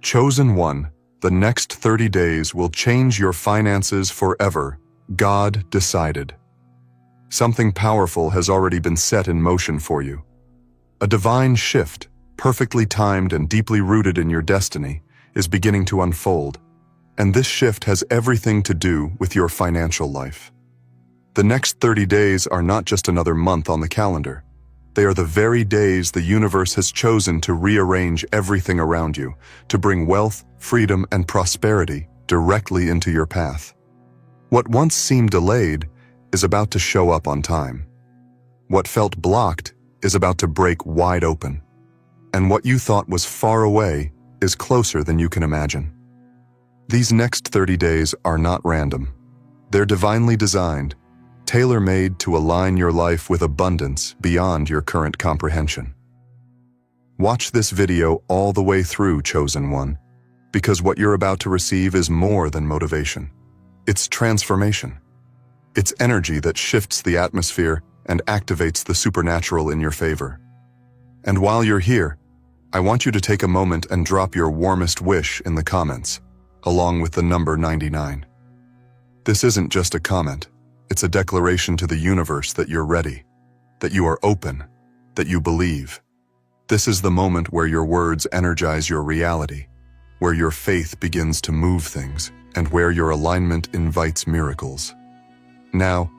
Chosen one, the next 30 days will change your finances forever. God decided. Something powerful has already been set in motion for you. A divine shift, perfectly timed and deeply rooted in your destiny, is beginning to unfold. And this shift has everything to do with your financial life. The next 30 days are not just another month on the calendar. They are the very days the universe has chosen to rearrange everything around you, to bring wealth, freedom, and prosperity directly into your path. What once seemed delayed is about to show up on time. What felt blocked is about to break wide open. And what you thought was far away is closer than you can imagine. These next 30 days are not random. They're divinely designed, tailor-made to align your life with abundance beyond your current comprehension. Watch this video all the way through, Chosen One, because what you're about to receive is more than motivation. It's transformation. It's energy that shifts the atmosphere and activates the supernatural in your favor. And while you're here, I want you to take a moment and drop your warmest wish in the comments, along with the number 99. This isn't just a comment. It's a declaration to the universe that you're ready, that you are open, that you believe. This is the moment where your words energize your reality, where your faith begins to move things, and where your alignment invites miracles. Now,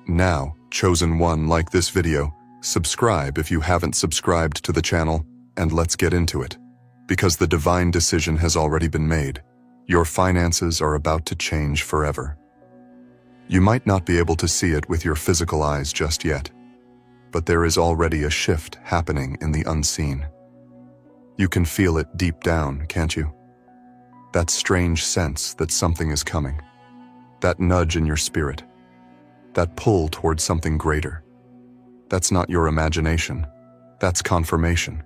Chosen One, like this video, subscribe if you haven't subscribed to the channel, and let's get into it. Because the divine decision has already been made. Your finances are about to change forever. You might not be able to see it with your physical eyes just yet, but there is already a shift happening in the unseen. You can feel it deep down, can't you? That strange sense that something is coming. That nudge in your spirit. That pull towards something greater. That's not your imagination. That's confirmation.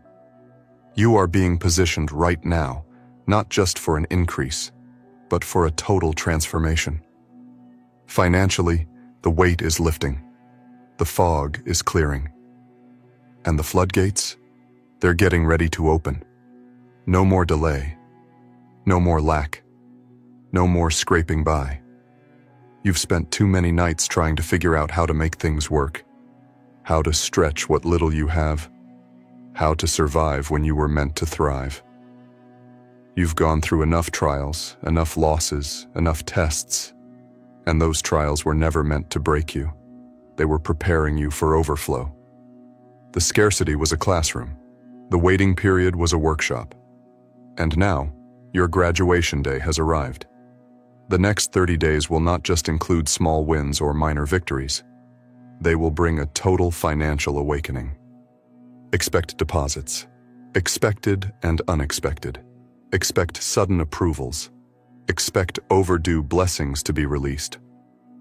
You are being positioned right now, not just for an increase, but for a total transformation. Financially, the weight is lifting. The fog is clearing. And the floodgates? They're getting ready to open. No more delay. No more lack. No more scraping by. You've spent too many nights trying to figure out how to make things work. How to stretch what little you have. How to survive when you were meant to thrive. You've gone through enough trials, enough losses, enough tests. And those trials were never meant to break you. They were preparing you for overflow. The scarcity was a classroom. The waiting period was a workshop. And now, your graduation day has arrived. The next 30 days will not just include small wins or minor victories. They will bring a total financial awakening. Expect deposits. Expected and unexpected. Expect sudden approvals. Expect overdue blessings to be released.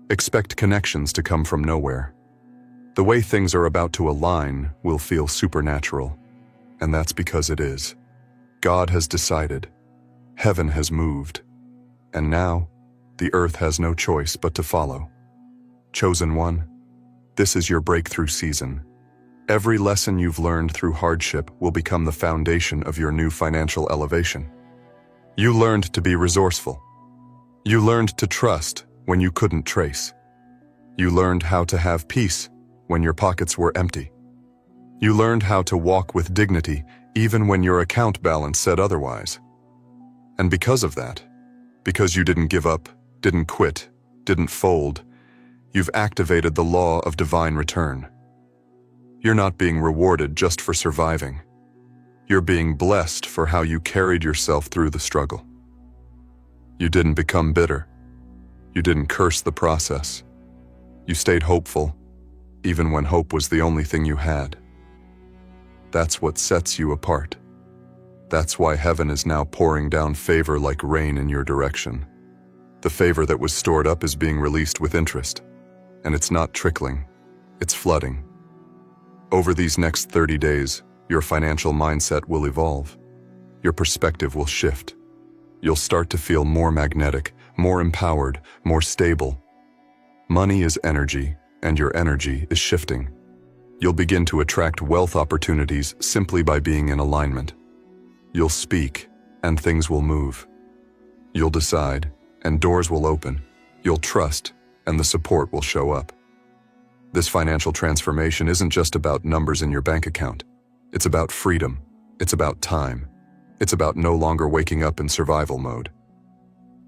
Expect connections to come from nowhere. The way things are about to align will feel supernatural, and that's because it is. God has decided. Heaven has moved. And now, the earth has no choice but to follow. Chosen One, this is your breakthrough season. Every lesson you've learned through hardship will become the foundation of your new financial elevation. You learned to be resourceful. You learned to trust when you couldn't trace. You learned how to have peace when your pockets were empty. You learned how to walk with dignity even when your account balance said otherwise. And because of that, because you didn't give up, didn't quit, didn't fold, you've activated the law of divine return. You're not being rewarded just for surviving. You're being blessed for how you carried yourself through the struggle. You didn't become bitter. You didn't curse the process. You stayed hopeful, even when hope was the only thing you had. That's what sets you apart. That's why heaven is now pouring down favor like rain in your direction. The favor that was stored up is being released with interest. And it's not trickling, it's flooding. Over these next 30 days, your financial mindset will evolve. Your perspective will shift. You'll start to feel more magnetic, more empowered, more stable. Money is energy, and your energy is shifting. You'll begin to attract wealth opportunities simply by being in alignment. You'll speak, and things will move. You'll decide, and doors will open. You'll trust, and the support will show up. This financial transformation isn't just about numbers in your bank account. It's about freedom. It's about time. It's about no longer waking up in survival mode.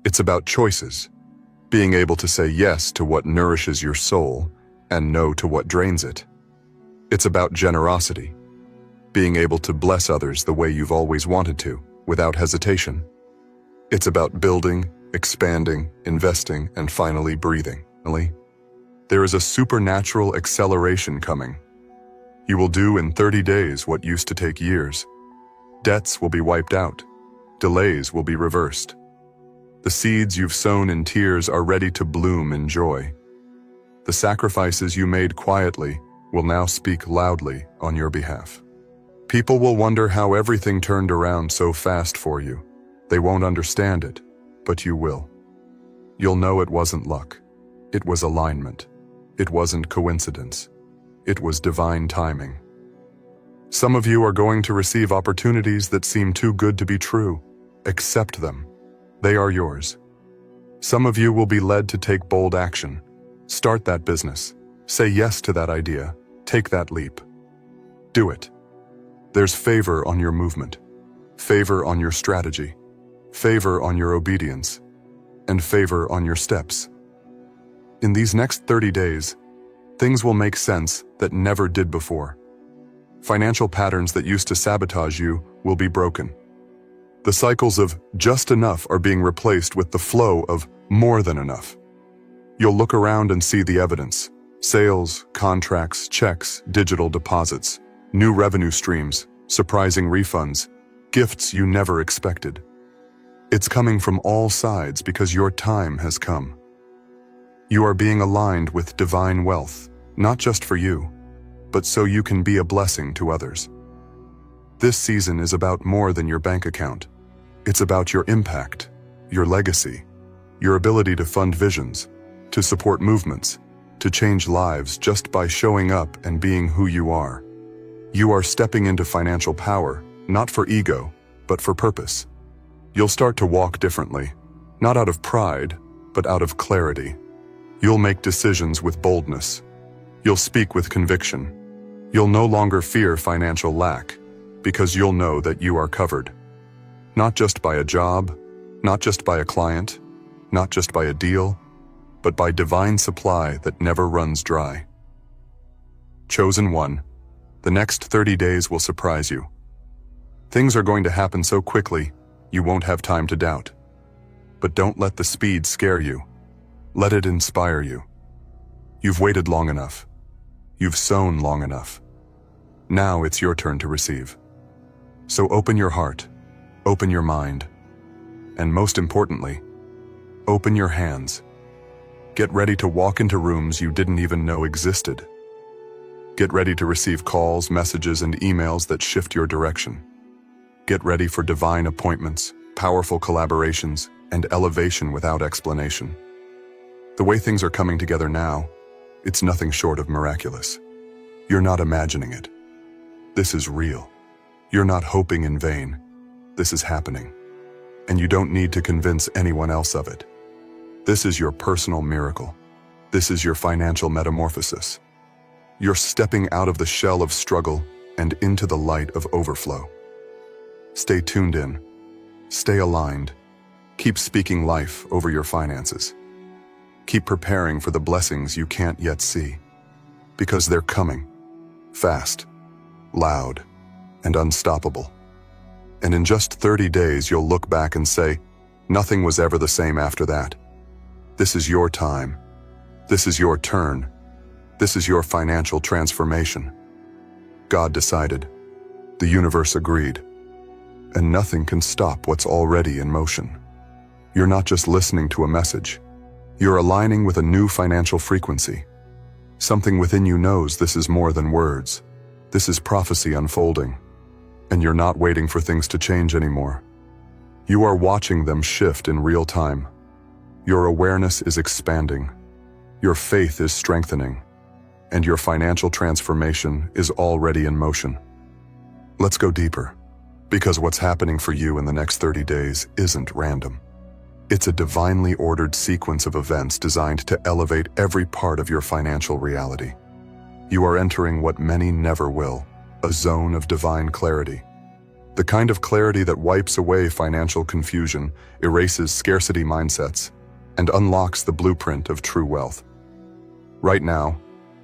It's about choices, being able to say yes to what nourishes your soul and no to what drains it. It's about generosity, being able to bless others the way you've always wanted to, without hesitation. It's about building, expanding, investing, and finally breathing. There is a supernatural acceleration coming. You will do in 30 days what used to take years. Debts will be wiped out. Delays will be reversed. The seeds you've sown in tears are ready to bloom in joy. The sacrifices you made quietly will now speak loudly on your behalf. People will wonder how everything turned around so fast for you. They won't understand it, but you will. You'll know it wasn't luck. It was alignment. It wasn't coincidence. It was divine timing. Some of you are going to receive opportunities that seem too good to be true. Accept them. They are yours. Some of you will be led to take bold action. Start that business. Say yes to that idea. Take that leap. Do it. There's favor on your movement, favor on your strategy, favor on your obedience, and favor on your steps. In these next 30 days, things will make sense that never did before. Financial patterns that used to sabotage you will be broken. The cycles of just enough are being replaced with the flow of more than enough. You'll look around and see the evidence: sales, contracts, checks, digital deposits, new revenue streams, surprising refunds, gifts you never expected. It's coming from all sides because your time has come. You are being aligned with divine wealth, not just for you, but so you can be a blessing to others. This season is about more than your bank account. It's about your impact, your legacy, your ability to fund visions, to support movements, to change lives just by showing up and being who you are. You are stepping into financial power, not for ego, but for purpose. You'll start to walk differently, not out of pride, but out of clarity. You'll make decisions with boldness. You'll speak with conviction. You'll no longer fear financial lack, because you'll know that you are covered. Not just by a job, not just by a client, not just by a deal, but by divine supply that never runs dry. Chosen one, the next 30 days will surprise you. Things are going to happen so quickly, you won't have time to doubt. But don't let the speed scare you. Let it inspire you. You've waited long enough. You've sown long enough. Now it's your turn to receive. So open your heart, open your mind, and most importantly, open your hands. Get ready to walk into rooms you didn't even know existed. Get ready to receive calls, messages, and emails that shift your direction. Get ready for divine appointments, powerful collaborations, and elevation without explanation. The way things are coming together now, it's nothing short of miraculous. You're not imagining it. This is real. You're not hoping in vain. This is happening. And you don't need to convince anyone else of it. This is your personal miracle. This is your financial metamorphosis. You're stepping out of the shell of struggle and into the light of overflow. Stay tuned in. Stay aligned. Keep speaking life over your finances. Keep preparing for the blessings you can't yet see, because they're coming, fast, loud, and unstoppable. And in just 30 days, you'll look back and say, nothing was ever the same after that. This is your time. This is your turn. This is your financial transformation. God decided. The universe agreed. And nothing can stop what's already in motion. You're not just listening to a message. You're aligning with a new financial frequency. Something within you knows this is more than words. This is prophecy unfolding. And you're not waiting for things to change anymore. You are watching them shift in real time. Your awareness is expanding. Your faith is strengthening. And your financial transformation is already in motion. Let's go deeper. Because what's happening for you in the next 30 days isn't random. It's a divinely ordered sequence of events designed to elevate every part of your financial reality. You are entering what many never will, a zone of divine clarity. The kind of clarity that wipes away financial confusion, erases scarcity mindsets, and unlocks the blueprint of true wealth. Right now,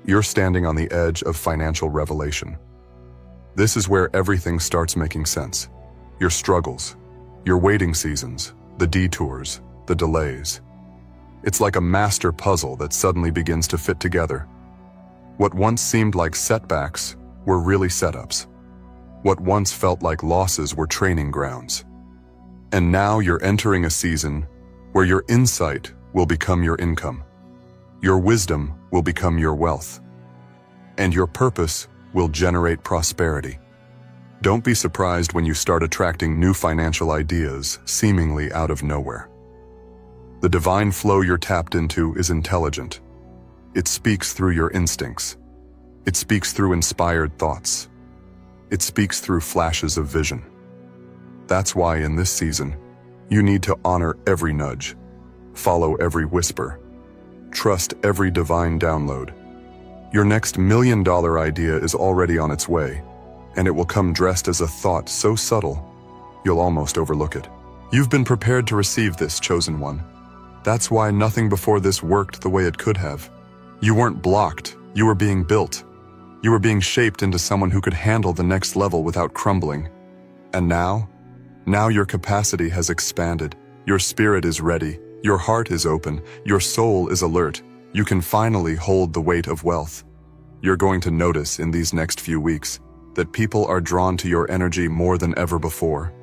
you're standing on the edge of financial revelation. This is where everything starts making sense. Your struggles, your waiting seasons, the detours, the delays. It's like a master puzzle that suddenly begins to fit together. What once seemed like setbacks were really setups. What once felt like losses were training grounds. And now you're entering a season where your insight will become your income. Your wisdom will become your wealth. And your purpose will generate prosperity. Don't be surprised when you start attracting new financial ideas seemingly out of nowhere. The divine flow you're tapped into is intelligent. It speaks through your instincts. It speaks through inspired thoughts. It speaks through flashes of vision. That's why in this season, you need to honor every nudge, follow every whisper, trust every divine download. Your next $1 million idea is already on its way, and it will come dressed as a thought so subtle, you'll almost overlook it. You've been prepared to receive this, chosen one. That's why nothing before this worked the way it could have. You weren't blocked, you were being built. You were being shaped into someone who could handle the next level without crumbling. And now your capacity has expanded. Your spirit is ready. Your heart is open. Your soul is alert. You can finally hold the weight of wealth. You're going to notice in these next few weeks that people are drawn to your energy more than ever before.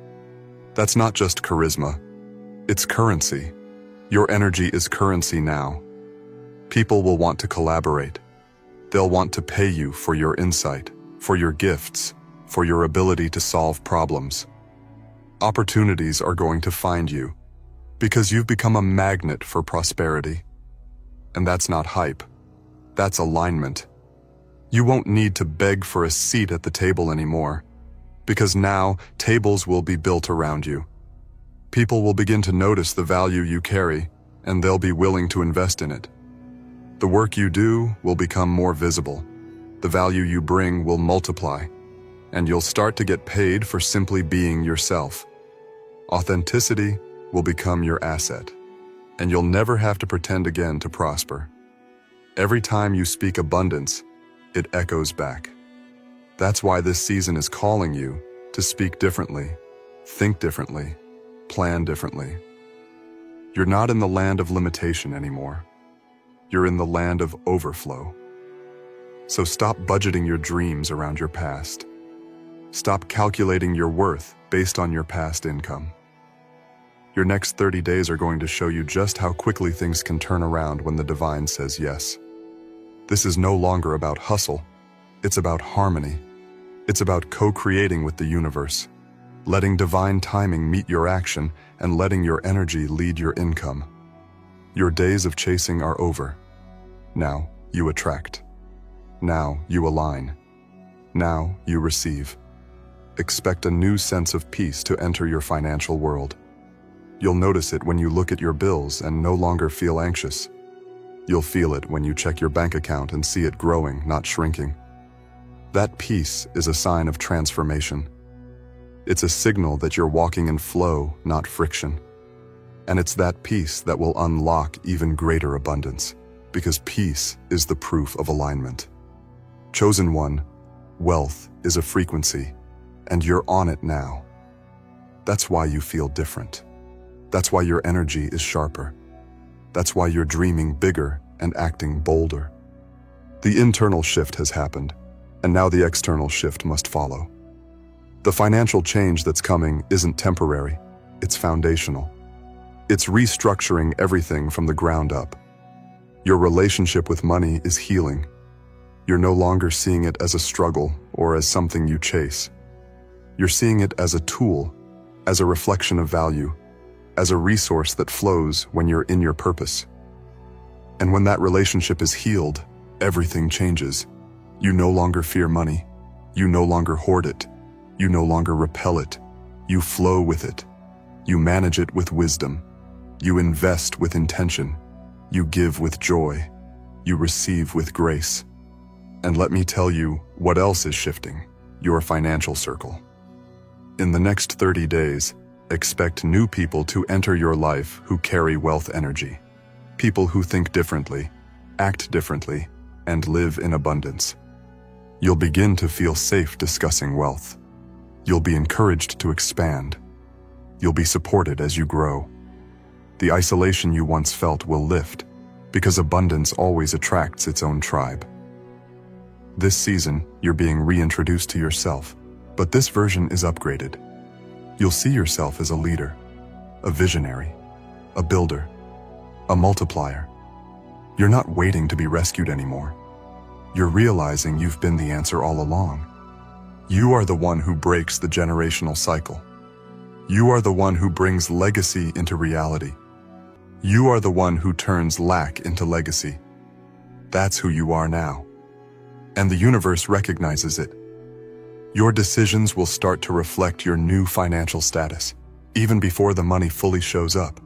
That's not just charisma. It's currency. Your energy is currency now. People will want to collaborate. They'll want to pay you for your insight, for your gifts, for your ability to solve problems. Opportunities are going to find you because you've become a magnet for prosperity. And that's not hype. That's alignment. You won't need to beg for a seat at the table anymore, because now tables will be built around you. People will begin to notice the value you carry, and they'll be willing to invest in it. The work you do will become more visible. The value you bring will multiply, and you'll start to get paid for simply being yourself. Authenticity will become your asset, and you'll never have to pretend again to prosper. Every time you speak abundance, it echoes back. That's why this season is calling you to speak differently, think differently, plan differently. You're not in the land of limitation anymore. You're in the land of overflow. So stop budgeting your dreams around your past. Stop calculating your worth based on your past income. Your next 30 days are going to show you just how quickly things can turn around when the divine says yes. This is no longer about hustle. It's about harmony. It's about co-creating with the universe, letting divine timing meet your action and letting your energy lead your income. Your days of chasing are over. Now you attract. Now you align. Now you receive. Expect a new sense of peace to enter your financial world. You'll notice it when you look at your bills and no longer feel anxious. You'll feel it when you check your bank account and see it growing, not shrinking. That peace is a sign of transformation. It's a signal that you're walking in flow, not friction. And it's that peace that will unlock even greater abundance, because peace is the proof of alignment. Chosen one, wealth is a frequency, and you're on it now. That's why you feel different. That's why your energy is sharper. That's why you're dreaming bigger and acting bolder. The internal shift has happened, and now the external shift must follow. The financial change that's coming isn't temporary, it's foundational. It's restructuring everything from the ground up. Your relationship with money is healing. You're no longer seeing it as a struggle or as something you chase. You're seeing it as a tool, as a reflection of value, as a resource that flows when you're in your purpose. And when that relationship is healed, everything changes. You no longer fear money. You no longer hoard it. You no longer repel it. You flow with it. You manage it with wisdom. You invest with intention. You give with joy. You receive with grace. And let me tell you what else is shifting: your financial circle. In the next 30 days, expect new people to enter your life who carry wealth energy. People who think differently, act differently, and live in abundance. You'll begin to feel safe discussing wealth. You'll be encouraged to expand. You'll be supported as you grow. The isolation you once felt will lift, because abundance always attracts its own tribe. This season, you're being reintroduced to yourself, but this version is upgraded. You'll see yourself as a leader, a visionary, a builder, a multiplier. You're not waiting to be rescued anymore. You're realizing you've been the answer all along. You are the one who breaks the generational cycle. You are the one who brings legacy into reality. You are the one who turns lack into legacy. That's who you are now. And the universe recognizes it. Your decisions will start to reflect your new financial status, even before the money fully shows up.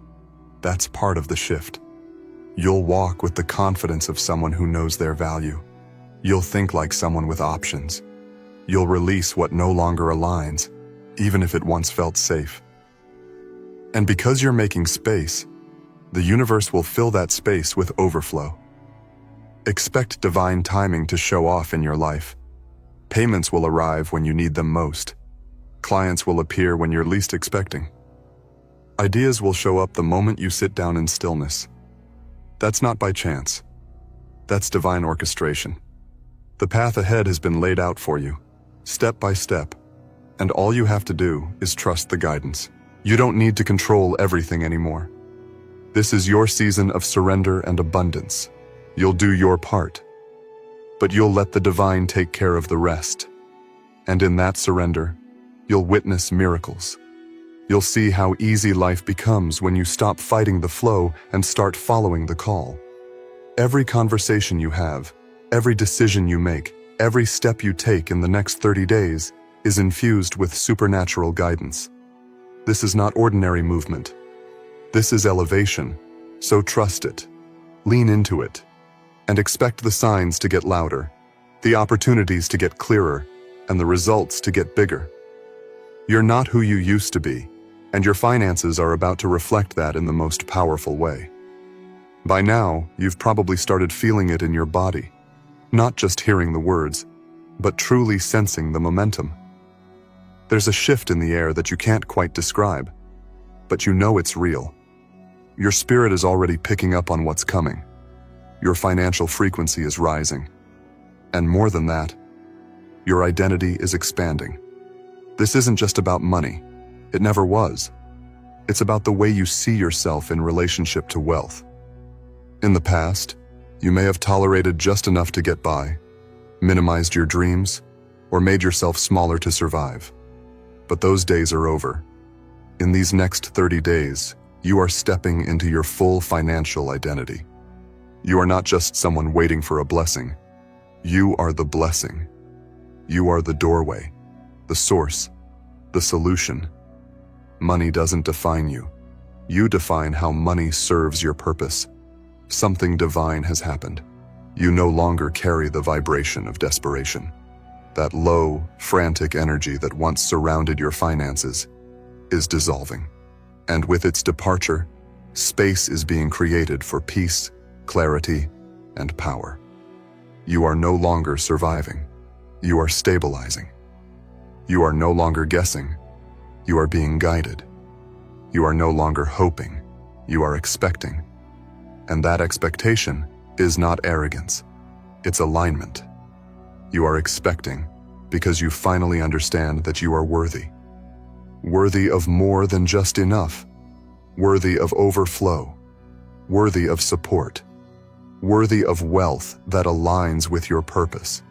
That's part of the shift. You'll walk with the confidence of someone who knows their value. You'll think like someone with options. You'll release what no longer aligns, even if it once felt safe. And because you're making space, the universe will fill that space with overflow. Expect divine timing to show off in your life. Payments will arrive when you need them most. Clients will appear when you're least expecting. Ideas will show up the moment you sit down in stillness. That's not by chance. That's divine orchestration. The path ahead has been laid out for you, step by step, and all you have to do is trust the guidance. You don't need to control everything anymore. This is your season of surrender and abundance. You'll do your part, but you'll let the divine take care of the rest. And in that surrender, you'll witness miracles. You'll see how easy life becomes when you stop fighting the flow and start following the call. Every conversation you have, every decision you make, every step you take in the next 30 days is infused with supernatural guidance. This is not ordinary movement. This is elevation, so trust it, lean into it, and expect the signs to get louder, the opportunities to get clearer, and the results to get bigger. You're not who you used to be, and your finances are about to reflect that in the most powerful way. By now, you've probably started feeling it in your body, not just hearing the words, but truly sensing the momentum. There's a shift in the air that you can't quite describe, but you know it's real. Your spirit is already picking up on what's coming. Your financial frequency is rising. And more than that, your identity is expanding. This isn't just about money. It never was. It's about the way you see yourself in relationship to wealth. In the past, you may have tolerated just enough to get by, minimized your dreams, or made yourself smaller to survive. But those days are over. In these next 30 days, you are stepping into your full financial identity. You are not just someone waiting for a blessing. You are the blessing. You are the doorway, the source, the solution. Money doesn't define you. You define how money serves your purpose. Something divine has happened. You no longer carry the vibration of desperation. That low, frantic energy that once surrounded your finances is dissolving. And with its departure, space is being created for peace, clarity, and power. You are no longer surviving. You are stabilizing. You are no longer guessing. You are being guided. You are no longer hoping. You are expecting. And that expectation is not arrogance. It's alignment. You are expecting because you finally understand that you are worthy. Worthy of more than just enough. Worthy of overflow. Worthy of support. Worthy of wealth that aligns with your purpose.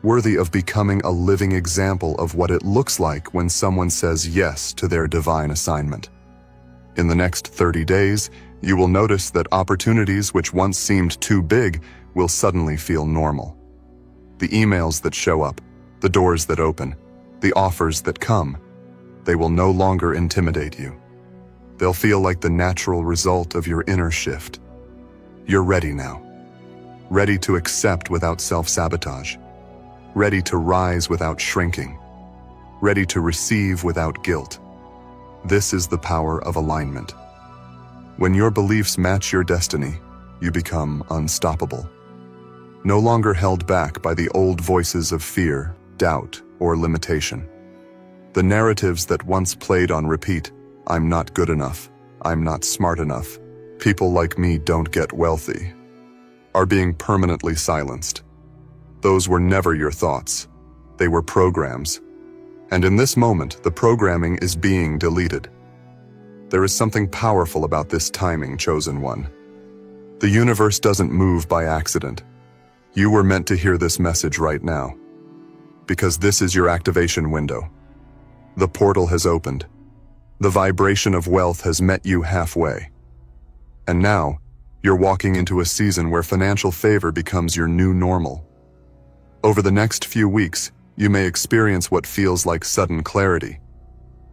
Worthy of becoming a living example of what it looks like when someone says yes to their divine assignment. In the next 30 days, you will notice that opportunities which once seemed too big will suddenly feel normal. The emails that show up, the doors that open, the offers that come, They will no longer intimidate you. They'll feel like the natural result of your inner shift. You're ready now. Ready to accept without self-sabotage. Ready to rise without shrinking. Ready to receive without guilt. This is the power of alignment. When your beliefs match your destiny, you become unstoppable. No longer held back by the old voices of fear, doubt, or limitation. The narratives that once played on repeat, I'm not good enough, I'm not smart enough, people like me don't get wealthy, are being permanently silenced. Those were never your thoughts. They were programs. And in this moment, the programming is being deleted. There is something powerful about this timing, chosen one. The universe doesn't move by accident. You were meant to hear this message right now. Because this is your activation window. The portal has opened. The vibration of wealth has met you halfway. And now, you're walking into a season where financial favor becomes your new normal. Over the next few weeks, you may experience what feels like sudden clarity.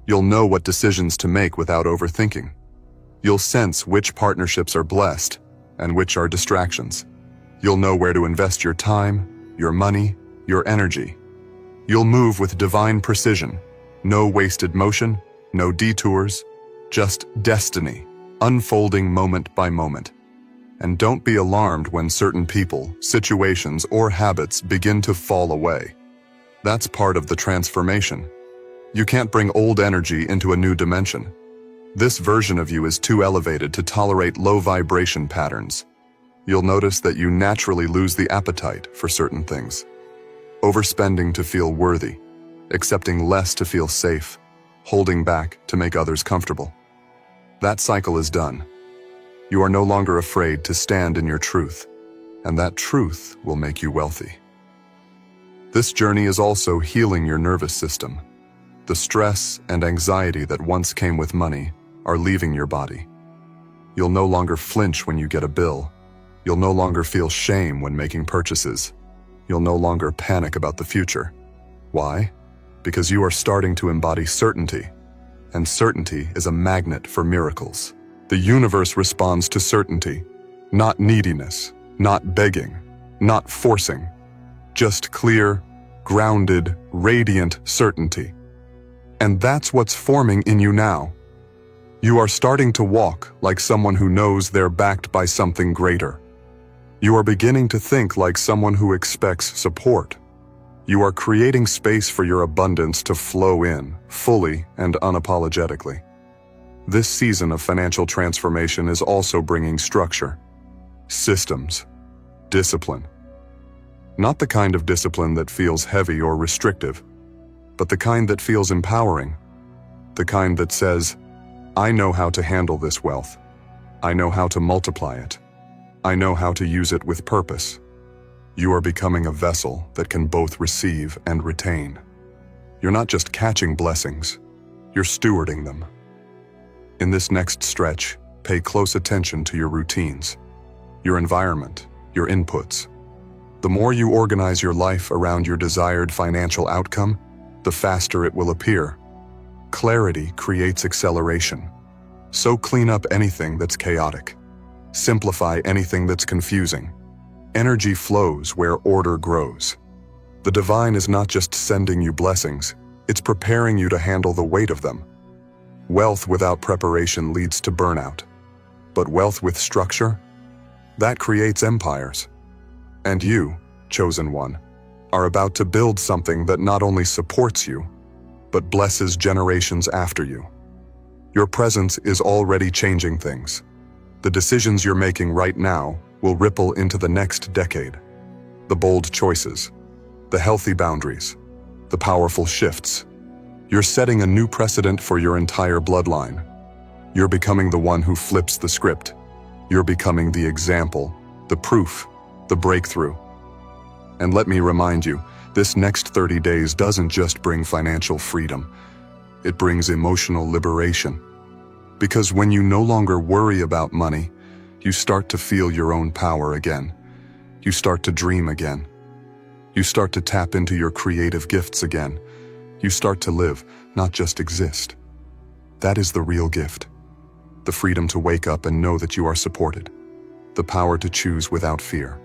You'll know what decisions to make without overthinking. You'll sense which partnerships are blessed and which are distractions. You'll know where to invest your time, your money, your energy. You'll move with divine precision. No wasted motion, no detours, just destiny, unfolding moment by moment. And don't be alarmed when certain people, situations, or habits begin to fall away. That's part of the transformation. You can't bring old energy into a new dimension. This version of you is too elevated to tolerate low vibration patterns. You'll notice that you naturally lose the appetite for certain things. Overspending to feel worthy, accepting less to feel safe, holding back to make others comfortable. That cycle is done. You are no longer afraid to stand in your truth, and that truth will make you wealthy. This journey is also healing your nervous system. The stress and anxiety that once came with money are leaving your body. You'll no longer flinch when you get a bill. You'll no longer feel shame when making purchases. You'll no longer panic about the future. Why? Because you are starting to embody certainty, and certainty is a magnet for miracles. The universe responds to certainty, not neediness, not begging, not forcing, just clear, grounded, radiant certainty. And that's what's forming in you now. You are starting to walk like someone who knows they're backed by something greater. You are beginning to think like someone who expects support. You are creating space for your abundance to flow in, fully and unapologetically. This season of financial transformation is also bringing structure, systems, discipline. Not the kind of discipline that feels heavy or restrictive, but the kind that feels empowering. The kind that says, I know how to handle this wealth. I know how to multiply it. I know how to use it with purpose. You are becoming a vessel that can both receive and retain. You're not just catching blessings, you're stewarding them. In this next stretch, pay close attention to your routines, your environment, your inputs. The more you organize your life around your desired financial outcome, the faster it will appear. Clarity creates acceleration. So clean up anything that's chaotic. Simplify anything that's confusing. Energy flows where order grows. The divine is not just sending you blessings, it's preparing you to handle the weight of them. Wealth without preparation leads to burnout. But wealth with structure? That creates empires. And you, chosen one, are about to build something that not only supports you, but blesses generations after you. Your presence is already changing things. The decisions you're making right now will ripple into the next decade. The bold choices, the healthy boundaries, the powerful shifts. You're setting a new precedent for your entire bloodline. You're becoming the one who flips the script. You're becoming the example, the proof, the breakthrough. And let me remind you, this next 30 days doesn't just bring financial freedom. It brings emotional liberation. Because when you no longer worry about money, you start to feel your own power again. You start to dream again. You start to tap into your creative gifts again. You start to live, not just exist. That is the real gift. The freedom to wake up and know that you are supported. The power to choose without fear.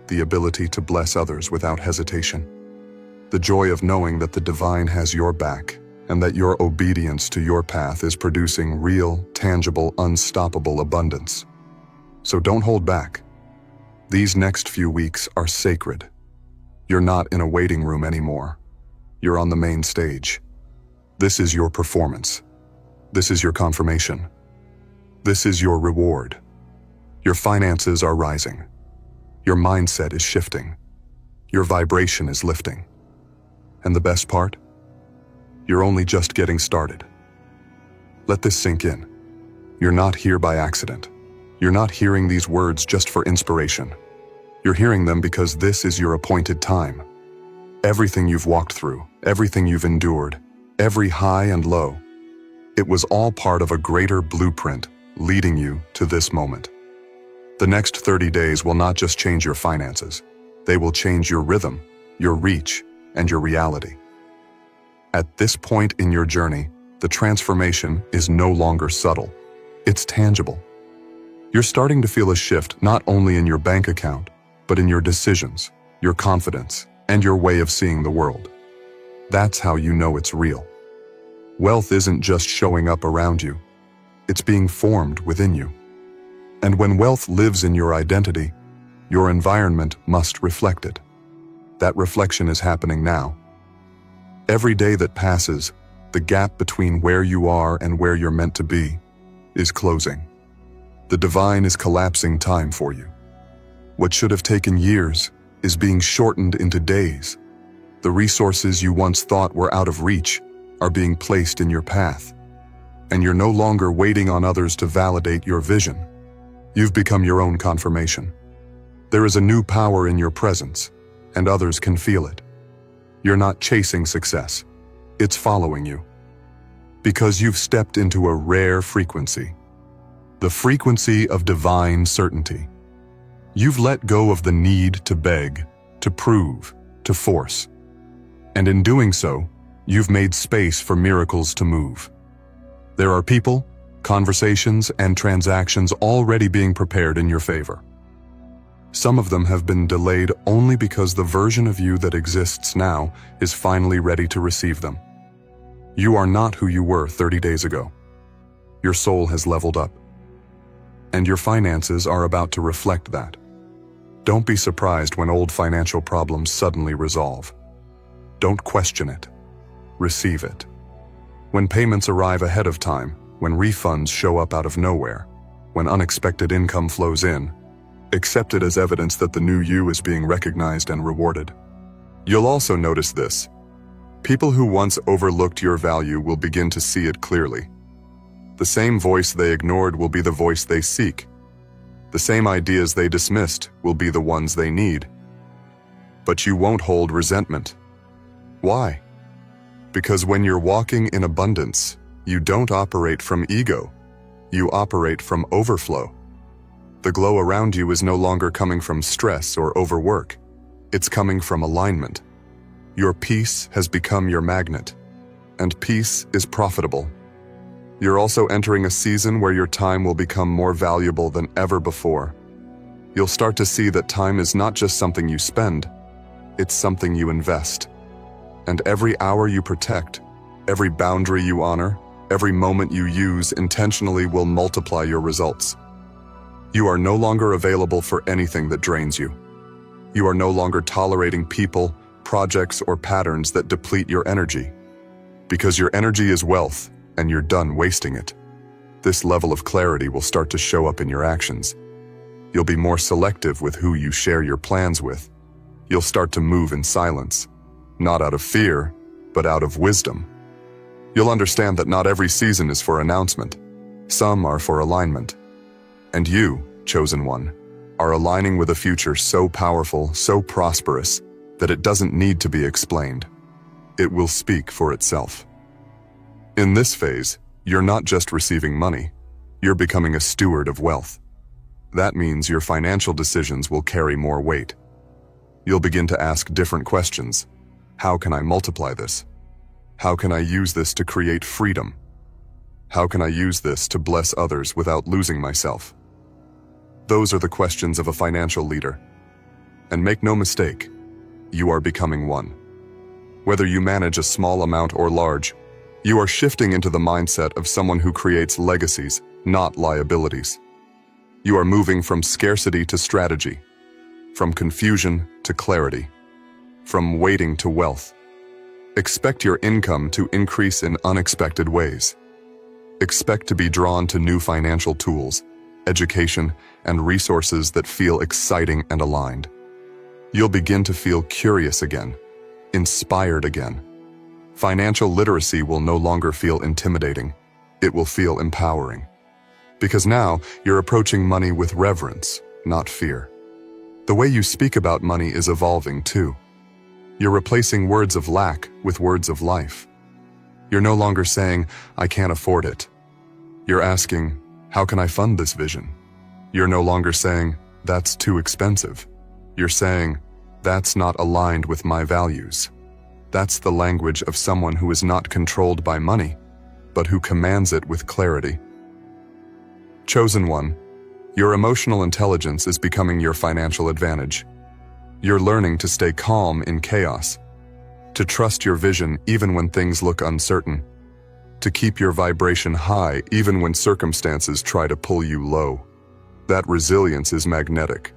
The ability to bless others without hesitation. The joy of knowing that the divine has your back and that your obedience to your path is producing real, tangible, unstoppable abundance. So don't hold back. These next few weeks are sacred. You're not in a waiting room anymore. You're on the main stage. This is your performance. This is your confirmation. This is your reward. Your finances are rising. Your mindset is shifting. Your vibration is lifting. And the best part? You're only just getting started. Let this sink in. You're not here by accident. You're not hearing these words just for inspiration. You're hearing them because this is your appointed time. Everything you've walked through, everything you've endured, every high and low, it was all part of a greater blueprint leading you to this moment. The next 30 days will not just change your finances. They will change your rhythm, your reach, and your reality. At this point in your journey, the transformation is no longer subtle. It's tangible. You're starting to feel a shift not only in your bank account, but in your decisions, your confidence, and your way of seeing the world. That's how you know it's real. Wealth isn't just showing up around you. It's being formed within you. And when wealth lives in your identity, your environment must reflect it. That reflection is happening now. Every day that passes, the gap between where you are and where you're meant to be is closing. The divine is collapsing time for you. What should have taken years is being shortened into days. The resources you once thought were out of reach are being placed in your path. And you're no longer waiting on others to validate your vision. You've become your own confirmation. There is a new power in your presence, and others can feel it. You're not chasing success. It's following you. Because you've stepped into a rare frequency. The frequency of divine certainty. You've let go of the need to beg, to prove, to force. And in doing so, you've made space for miracles to move. There are people, conversations, and transactions already being prepared in your favor. Some of them have been delayed only because the version of you that exists now is finally ready to receive them. You are not who you were 30 days ago. Your soul has leveled up. And your finances are about to reflect that. Don't be surprised when old financial problems suddenly resolve. Don't question it. Receive it. When payments arrive ahead of time, when refunds show up out of nowhere, when unexpected income flows in, accept it as evidence that the new you is being recognized and rewarded. You'll also notice this. People who once overlooked your value will begin to see it clearly. The same voice they ignored will be the voice they seek. The same ideas they dismissed will be the ones they need. But you won't hold resentment. Why? Because when you're walking in abundance, you don't operate from ego. You operate from overflow. The glow around you is no longer coming from stress or overwork. It's coming from alignment. Your peace has become your magnet, and peace is profitable. You're also entering a season where your time will become more valuable than ever before. You'll start to see that time is not just something you spend, it's something you invest. And every hour you protect, every boundary you honor, every moment you use intentionally will multiply your results. You are no longer available for anything that drains you. You are no longer tolerating people, projects, or patterns that deplete your energy. Because your energy is wealth, and you're done wasting it. This level of clarity will start to show up in your actions. You'll be more selective with who you share your plans with. You'll start to move in silence, not out of fear, but out of wisdom. You'll understand that not every season is for announcement. Some are for alignment. And you, chosen one, are aligning with a future so powerful, so prosperous, that it doesn't need to be explained. It will speak for itself. In this phase, you're not just receiving money, you're becoming a steward of wealth. That means your financial decisions will carry more weight. You'll begin to ask different questions. How can I multiply this? How can I use this to create freedom? How can I use this to bless others without losing myself? Those are the questions of a financial leader. And make no mistake, you are becoming one. Whether you manage a small amount or large, you are shifting into the mindset of someone who creates legacies, not liabilities. You are moving from scarcity to strategy, from confusion to clarity, from waiting to wealth. Expect your income to increase in unexpected ways. Expect to be drawn to new financial tools, education, and resources that feel exciting and aligned. You'll begin to feel curious again, inspired again. Financial literacy will no longer feel intimidating. It will feel empowering. Because now you're approaching money with reverence, not fear. The way you speak about money is evolving too. You're replacing words of lack with words of life. You're no longer saying, "I can't afford it." You're asking, "How can I fund this vision?" You're no longer saying, "That's too expensive." You're saying, "That's not aligned with my values." That's the language of someone who is not controlled by money, but who commands it with clarity. Chosen one, your emotional intelligence is becoming your financial advantage. You're learning to stay calm in chaos, to trust your vision even when things look uncertain, to keep your vibration high even when circumstances try to pull you low. That resilience is magnetic.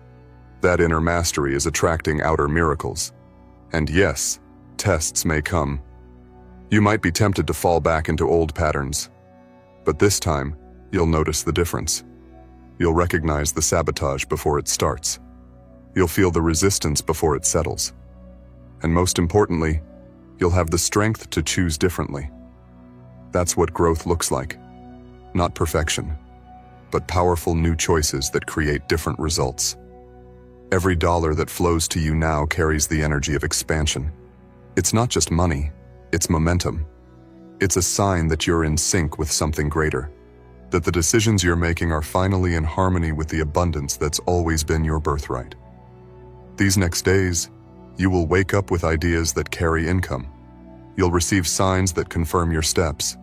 That inner mastery is attracting outer miracles. And yes, tests may come. You might be tempted to fall back into old patterns. But this time, you'll notice the difference. You'll recognize the sabotage before it starts. You'll feel the resistance before it settles. And most importantly, you'll have the strength to choose differently. That's what growth looks like. Not perfection, but powerful new choices that create different results. Every dollar that flows to you now carries the energy of expansion. It's not just money, it's momentum. It's a sign that you're in sync with something greater, that the decisions you're making are finally in harmony with the abundance that's always been your birthright. These next days, you will wake up with ideas that carry income. You'll receive signs that confirm your steps.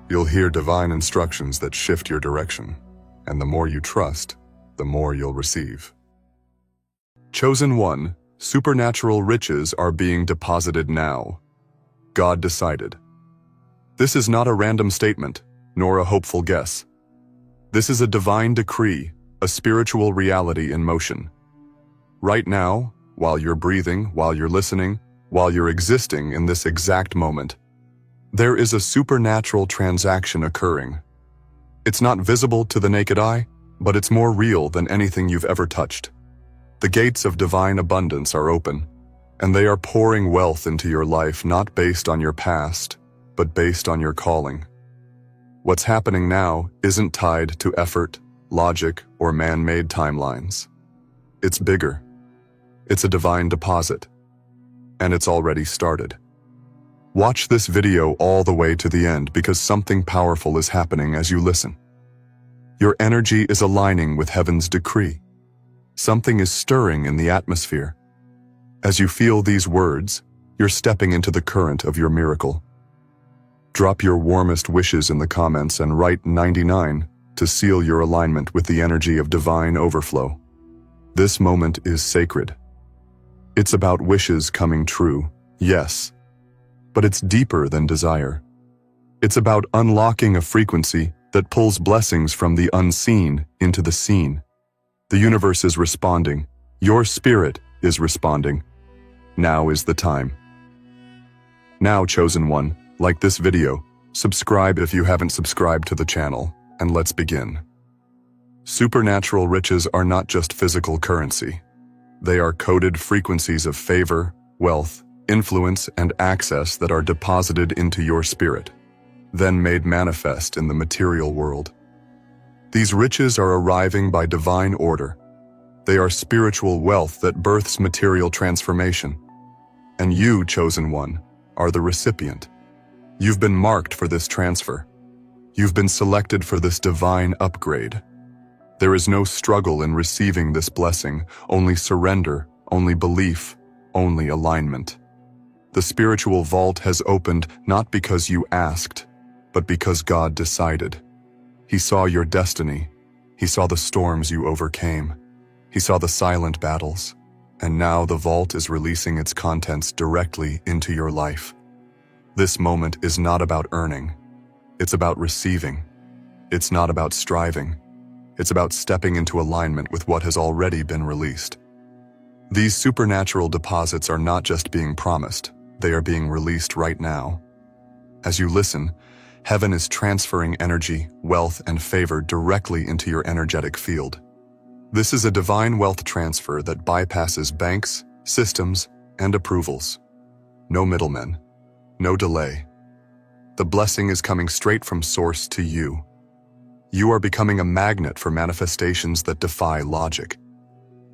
You'll hear divine instructions that shift your direction. And the more you trust, the more you'll receive. Chosen one, supernatural riches are being deposited now. God decided. This is not a random statement, nor a hopeful guess. This is a divine decree, a spiritual reality in motion. Right now, while you're breathing, while you're listening, while you're existing in this exact moment, there is a supernatural transaction occurring. It's not visible to the naked eye, but it's more real than anything you've ever touched. The gates of divine abundance are open, and they are pouring wealth into your life not based on your past, but based on your calling. What's happening now isn't tied to effort, logic, or man-made timelines. It's bigger. It's a divine deposit, and it's already started. Watch this video all the way to the end because something powerful is happening as you listen. Your energy is aligning with heaven's decree. Something is stirring in the atmosphere. As you feel these words, you're stepping into the current of your miracle. Drop your warmest wishes in the comments and write 99 to seal your alignment with the energy of divine overflow. This moment is sacred. It's about wishes coming true, yes, but it's deeper than desire. It's about unlocking a frequency that pulls blessings from the unseen into the seen. The universe is responding. Your spirit is responding. Now is the time. Now, chosen one, like this video, subscribe if you haven't subscribed to the channel, and let's begin. Supernatural riches are not just physical currency. They are coded frequencies of favor, wealth, influence, and access that are deposited into your spirit, then made manifest in the material world. These riches are arriving by divine order. They are spiritual wealth that births material transformation. And you, chosen one, are the recipient. You've been marked for this transfer. You've been selected for this divine upgrade. There is no struggle in receiving this blessing, only surrender, only belief, only alignment. The spiritual vault has opened not because you asked, but because God decided. He saw your destiny. He saw the storms you overcame. He saw the silent battles. And now the vault is releasing its contents directly into your life. This moment is not about earning. It's about receiving. It's not about striving. It's about stepping into alignment with what has already been released. These supernatural deposits are not just being promised, they are being released right now. As you listen, heaven is transferring energy, wealth, and favor directly into your energetic field. This is a divine wealth transfer that bypasses banks, systems, and approvals. No middlemen, no delay. The blessing is coming straight from source to you. You are becoming a magnet for manifestations that defy logic.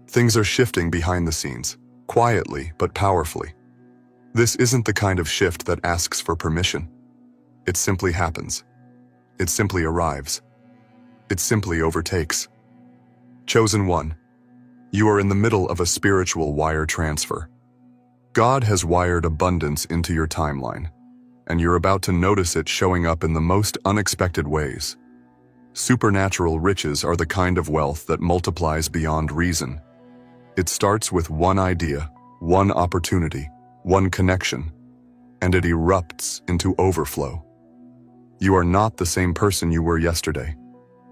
Things are shifting behind the scenes, quietly but powerfully. This isn't the kind of shift that asks for permission. It simply happens. It simply arrives. It simply overtakes. Chosen one, you are in the middle of a spiritual wire transfer. God has wired abundance into your timeline, and you're about to notice it showing up in the most unexpected ways. Supernatural riches are the kind of wealth that multiplies beyond reason. It starts with one idea, one opportunity, one connection, and it erupts into overflow. You are not the same person you were yesterday.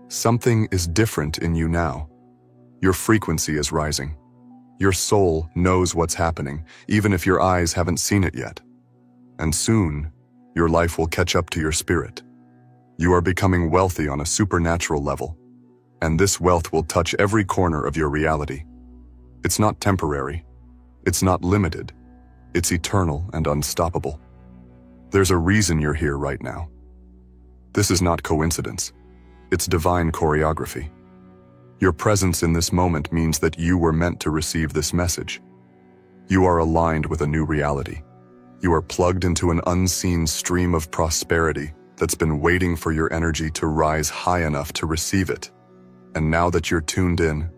Something is different in you now. Your frequency is rising. Your soul knows what's happening, even if your eyes haven't seen it yet. And soon, your life will catch up to your spirit. You are becoming wealthy on a supernatural level, and this wealth will touch every corner of your reality. It's not temporary. It's not limited. It's eternal and unstoppable. There's a reason you're here right now. This is not coincidence. It's divine choreography. Your presence in this moment means that you were meant to receive this message. You are aligned with a new reality. You are plugged into an unseen stream of prosperity that's been waiting for your energy to rise high enough to receive it. And now that you're tuned in,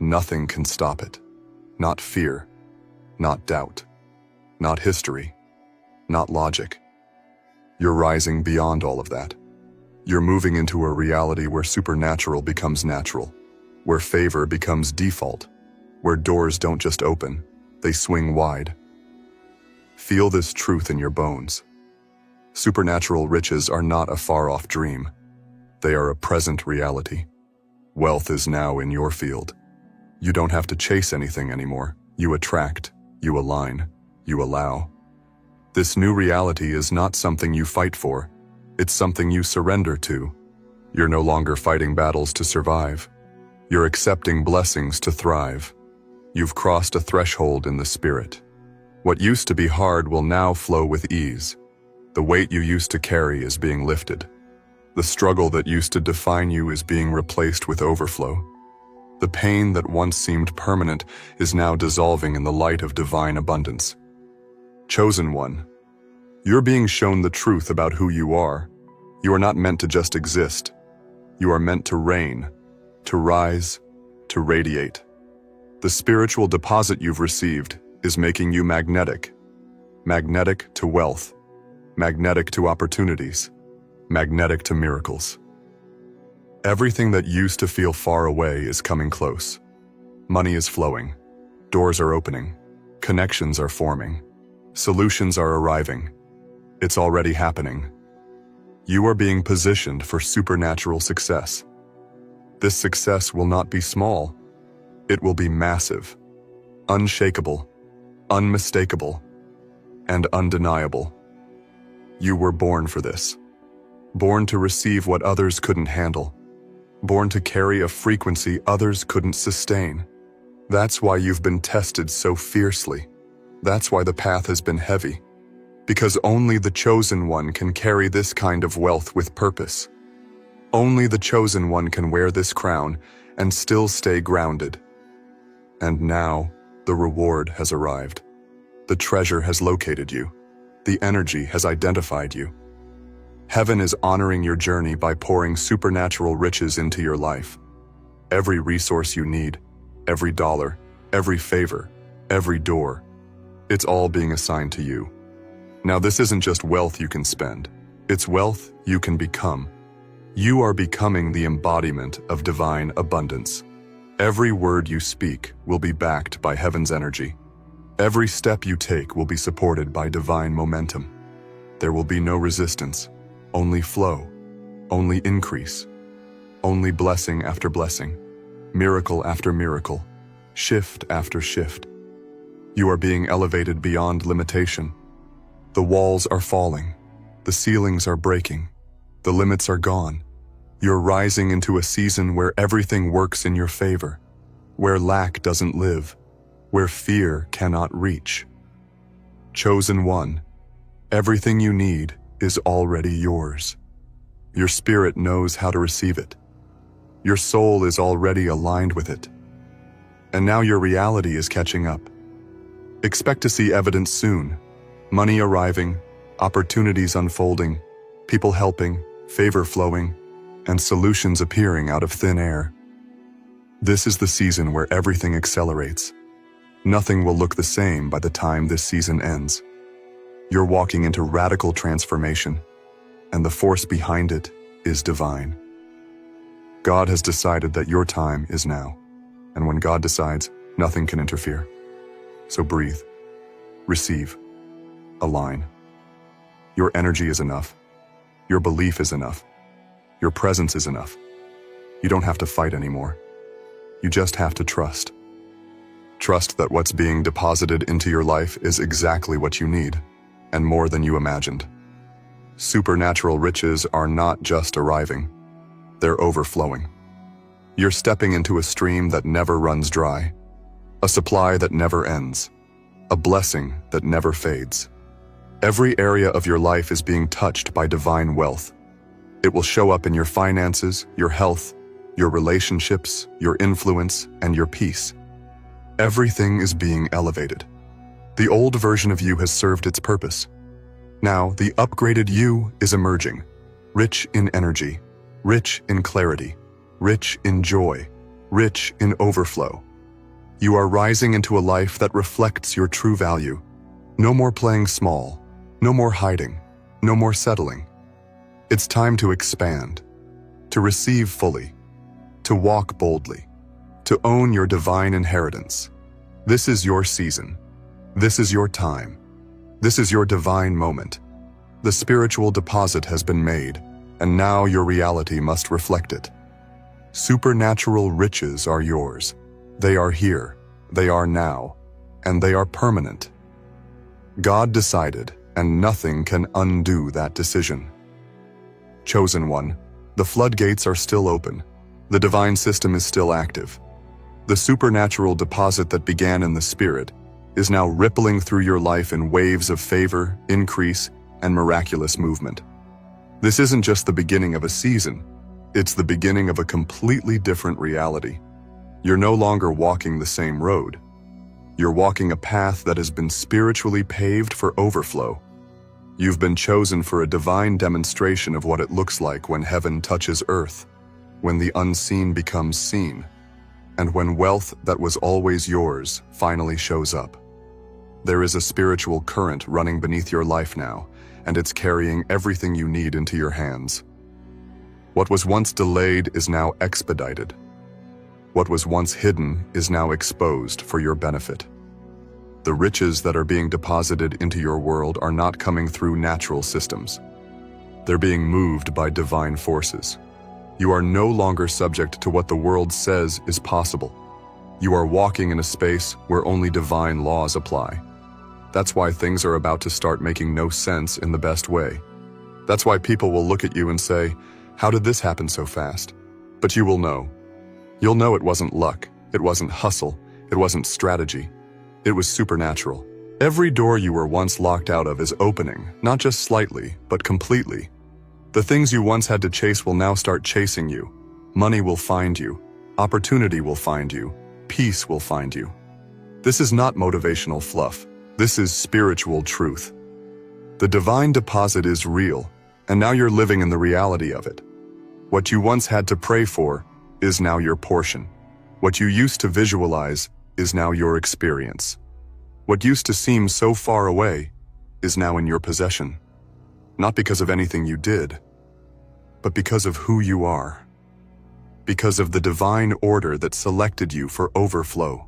nothing can stop it. Not fear, not doubt, not history, not logic. You're rising beyond all of that. You're moving into a reality where supernatural becomes natural, where favor becomes default, where doors don't just open, they swing wide. Feel this truth in your bones. Supernatural riches are not a far-off dream. They are a present reality. Wealth is now in your field. You don't have to chase anything anymore. You attract, you align, you allow. This new reality is not something you fight for. It's something you surrender to. You're no longer fighting battles to survive. You're accepting blessings to thrive. You've crossed a threshold in the spirit. What used to be hard will now flow with ease. The weight you used to carry is being lifted. The struggle that used to define you is being replaced with overflow. The pain that once seemed permanent is now dissolving in the light of divine abundance. Chosen one, you're being shown the truth about who you are. You are not meant to just exist. You are meant to reign, to rise, to radiate. The spiritual deposit you've received is making you magnetic. Magnetic to wealth, magnetic to opportunities, magnetic to miracles. Everything that used to feel far away is coming close. Money is flowing, doors are opening, connections are forming, solutions are arriving. It's already happening. You are being positioned for supernatural success. This success will not be small. It will be massive, unshakable, unmistakable, and undeniable. You were born for this. Born to receive what others couldn't handle. Born to carry a frequency others couldn't sustain. That's why you've been tested so fiercely. That's why the path has been heavy. Because only the chosen one can carry this kind of wealth with purpose. Only the chosen one can wear this crown and still stay grounded. And now, the reward has arrived. The treasure has located you. The energy has identified you. Heaven is honoring your journey by pouring supernatural riches into your life. Every resource you need, every dollar, every favor, every door, it's all being assigned to you. Now, this isn't just wealth you can spend. It's wealth you can become. You are becoming the embodiment of divine abundance. Every word you speak will be backed by heaven's energy. Every step you take will be supported by divine momentum. There will be no resistance, only flow, only increase, only blessing after blessing, miracle after miracle, shift after shift. You are being elevated beyond limitation. The walls are falling, the ceilings are breaking, the limits are gone. You're rising into a season where everything works in your favor, where lack doesn't live, where fear cannot reach. Chosen one, everything you need is already yours. Your spirit knows how to receive it. Your soul is already aligned with it. And now your reality is catching up. Expect to see evidence soon. Money arriving, opportunities unfolding, people helping, favor flowing, and solutions appearing out of thin air. This is the season where everything accelerates. Nothing will look the same by the time this season ends. You're walking into radical transformation, and the force behind it is divine. God has decided that your time is now, and when God decides, nothing can interfere. So breathe, receive, align. Your energy is enough. Your belief is enough. Your presence is enough. You don't have to fight anymore. You just have to trust. Trust that what's being deposited into your life is exactly what you need, and more than you imagined. Supernatural riches are not just arriving, they're overflowing. You're stepping into a stream that never runs dry, a supply that never ends, a blessing that never fades. Every area of your life is being touched by divine wealth. It will show up in your finances, your health, your relationships, your influence, and your peace. Everything is being elevated. The old version of you has served its purpose. Now, the upgraded you is emerging, rich in energy, rich in clarity, rich in joy, rich in overflow. You are rising into a life that reflects your true value. No more playing small, no more hiding, no more settling. It's time to expand, to receive fully, to walk boldly, to own your divine inheritance. This is your season. This is your time. This is your divine moment. The spiritual deposit has been made, and now your reality must reflect it. Supernatural riches are yours. They are here, they are now, and they are permanent. God decided, and nothing can undo that decision. Chosen one, the floodgates are still open. The divine system is still active. The supernatural deposit that began in the spirit is now rippling through your life in waves of favor, increase, and miraculous movement. This isn't just the beginning of a season, it's the beginning of a completely different reality. You're no longer walking the same road. You're walking a path that has been spiritually paved for overflow. You've been chosen for a divine demonstration of what it looks like when heaven touches earth, when the unseen becomes seen, and when wealth that was always yours finally shows up. There is a spiritual current running beneath your life now, and it's carrying everything you need into your hands. What was once delayed is now expedited. What was once hidden is now exposed for your benefit. The riches that are being deposited into your world are not coming through natural systems. They're being moved by divine forces. You are no longer subject to what the world says is possible. You are walking in a space where only divine laws apply. That's why things are about to start making no sense in the best way. That's why people will look at you and say, "How did this happen so fast?" But you will know. You'll know it wasn't luck, it wasn't hustle, it wasn't strategy. It was supernatural. Every door you were once locked out of is opening, not just slightly, but completely. The things you once had to chase will now start chasing you. Money will find you. Opportunity will find you. Peace will find you. This is not motivational fluff. This is spiritual truth. The divine deposit is real, and now you're living in the reality of it. What you once had to pray for is now your portion. What you used to visualize is now your experience. What used to seem so far away is now in your possession, not because of anything you did, but because of who you are, because of the divine order that selected you for overflow.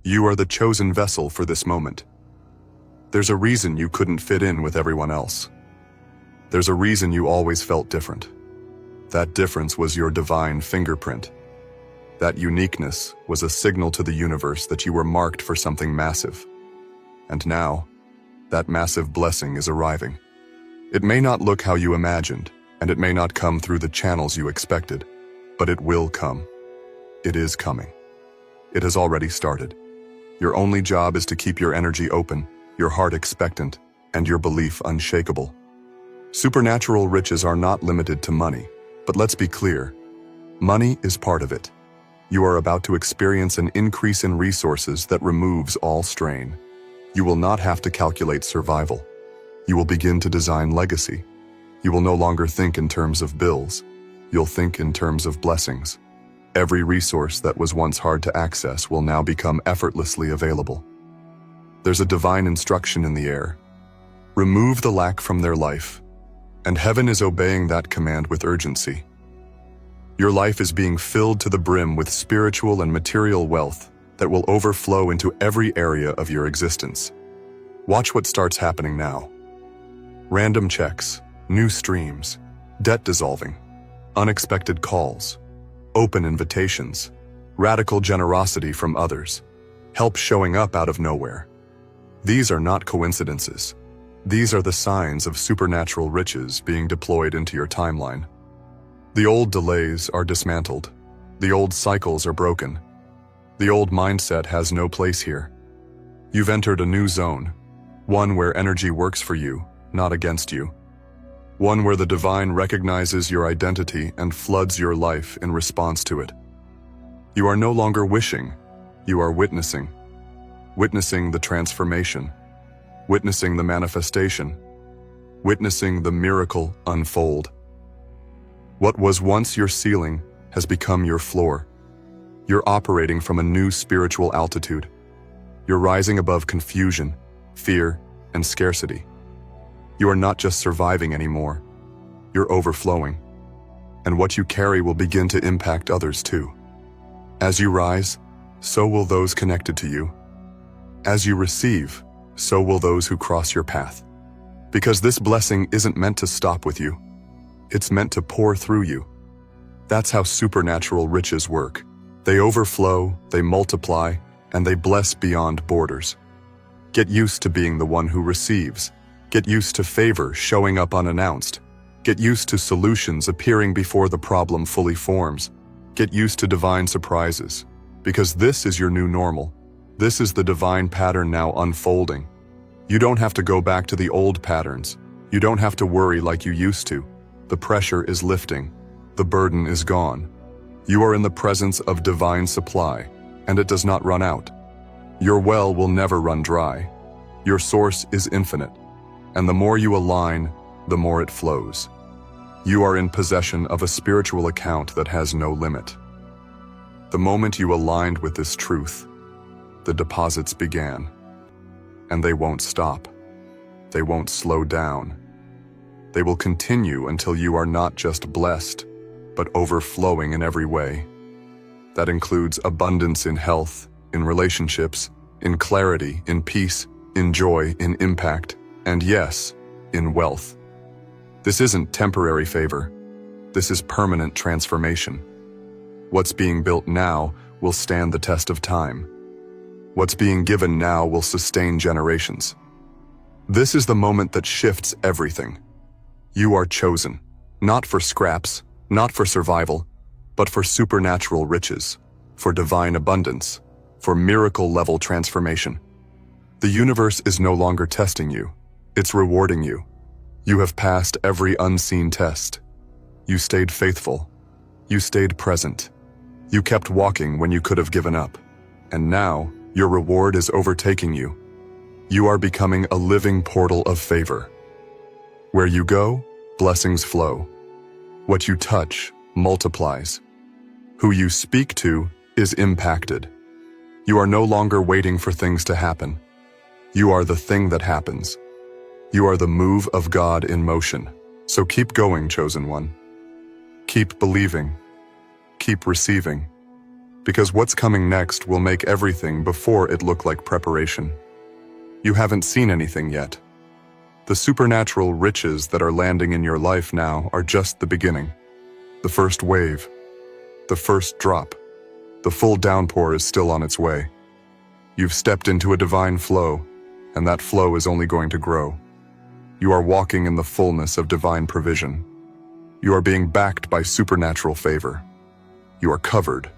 You are the chosen vessel for this moment. There's a reason you couldn't fit in with everyone else. There's a reason you always felt different. That difference was your divine fingerprint. That uniqueness was a signal to the universe that you were marked for something massive. And now, that massive blessing is arriving. It may not look how you imagined, and it may not come through the channels you expected, but it will come. It is coming. It has already started. Your only job is to keep your energy open, your heart expectant, and your belief unshakable. Supernatural riches are not limited to money, but let's be clear. Money is part of it. You are about to experience an increase in resources that removes all strain. You will not have to calculate survival. You will begin to design legacy. You will no longer think in terms of bills. You'll think in terms of blessings. Every resource that was once hard to access will now become effortlessly available. There's a divine instruction in the air. Remove the lack from their life, and heaven is obeying that command with urgency. Your life is being filled to the brim with spiritual and material wealth that will overflow into every area of your existence. Watch what starts happening now. Random checks, new streams, debt dissolving, unexpected calls, open invitations, radical generosity from others, help showing up out of nowhere. These are not coincidences. These are the signs of supernatural riches being deployed into your timeline. The old delays are dismantled. The old cycles are broken. The old mindset has no place here. You've entered a new zone, one where energy works for you, not against you. One where the divine recognizes your identity and floods your life in response to it. You are no longer wishing, you are witnessing. Witnessing the transformation. Witnessing the manifestation. Witnessing the miracle unfold. What was once your ceiling has become your floor. You're operating from a new spiritual altitude. You're rising above confusion, fear, and scarcity. You are not just surviving anymore. You're overflowing. And what you carry will begin to impact others too. As you rise, so will those connected to you. As you receive, so will those who cross your path. Because this blessing isn't meant to stop with you. It's meant to pour through you. That's how supernatural riches work. They overflow, they multiply, and they bless beyond borders. Get used to being the one who receives. Get used to favor showing up unannounced. Get used to solutions appearing before the problem fully forms. Get used to divine surprises. Because this is your new normal. This is the divine pattern now unfolding. You don't have to go back to the old patterns. You don't have to worry like you used to. The pressure is lifting. The burden is gone. You are in the presence of divine supply, and it does not run out. Your well will never run dry. Your source is infinite, and the more you align, the more it flows. You are in possession of a spiritual account that has no limit. The moment you aligned with this truth, the deposits began. And they won't stop. They won't slow down. They will continue until you are not just blessed, but overflowing in every way. That includes abundance in health, in relationships, in clarity, in peace, in joy, in impact, and yes, in wealth. This isn't temporary favor. This is permanent transformation. What's being built now will stand the test of time. What's being given now will sustain generations. This is the moment that shifts everything. You are chosen, not for scraps, not for survival, but for supernatural riches, for divine abundance, for miracle-level transformation. The universe is no longer testing you. It's rewarding you. You have passed every unseen test. You stayed faithful. You stayed present. You kept walking when you could have given up. And now, your reward is overtaking you. You are becoming a living portal of favor. Where you go, blessings flow. What you touch multiplies. Who you speak to is impacted. You are no longer waiting for things to happen. You are the thing that happens. You are the move of God in motion. So keep going, chosen one. Keep believing. Keep receiving. Because what's coming next will make everything before it look like preparation. You haven't seen anything yet. The supernatural riches that are landing in your life now are just the beginning. The first wave. The first drop. The full downpour is still on its way. You've stepped into a divine flow, and that flow is only going to grow. You are walking in the fullness of divine provision. You are being backed by supernatural favor. You are covered.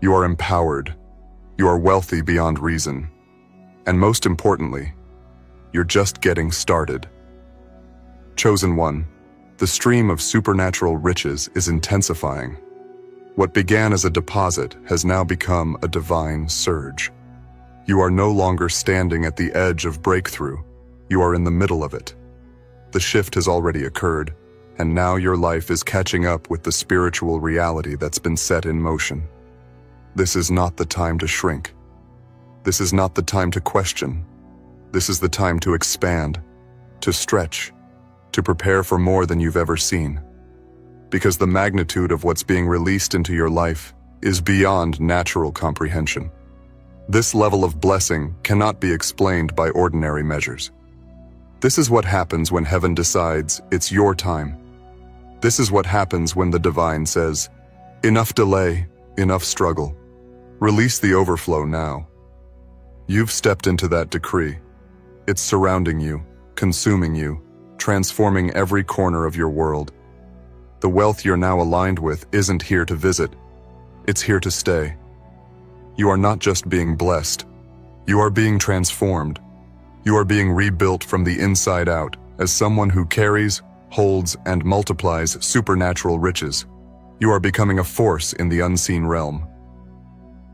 You are empowered. You are wealthy beyond reason. And most importantly, you're just getting started. Chosen one, the stream of supernatural riches is intensifying. What began as a deposit has now become a divine surge. You are no longer standing at the edge of breakthrough. You are in the middle of it. The shift has already occurred, and now your life is catching up with the spiritual reality that's been set in motion. This is not the time to shrink. This is not the time to question. This is the time to expand, to stretch, to prepare for more than you've ever seen. Because the magnitude of what's being released into your life is beyond natural comprehension. This level of blessing cannot be explained by ordinary measures. This is what happens when heaven decides it's your time. This is what happens when the divine says, enough delay, enough struggle. Release the overflow now. You've stepped into that decree. It's surrounding you, consuming you, transforming every corner of your world. The wealth you're now aligned with isn't here to visit. It's here to stay. You are not just being blessed. You are being transformed. You are being rebuilt from the inside out as someone who carries, holds, and multiplies supernatural riches. You are becoming a force in the unseen realm.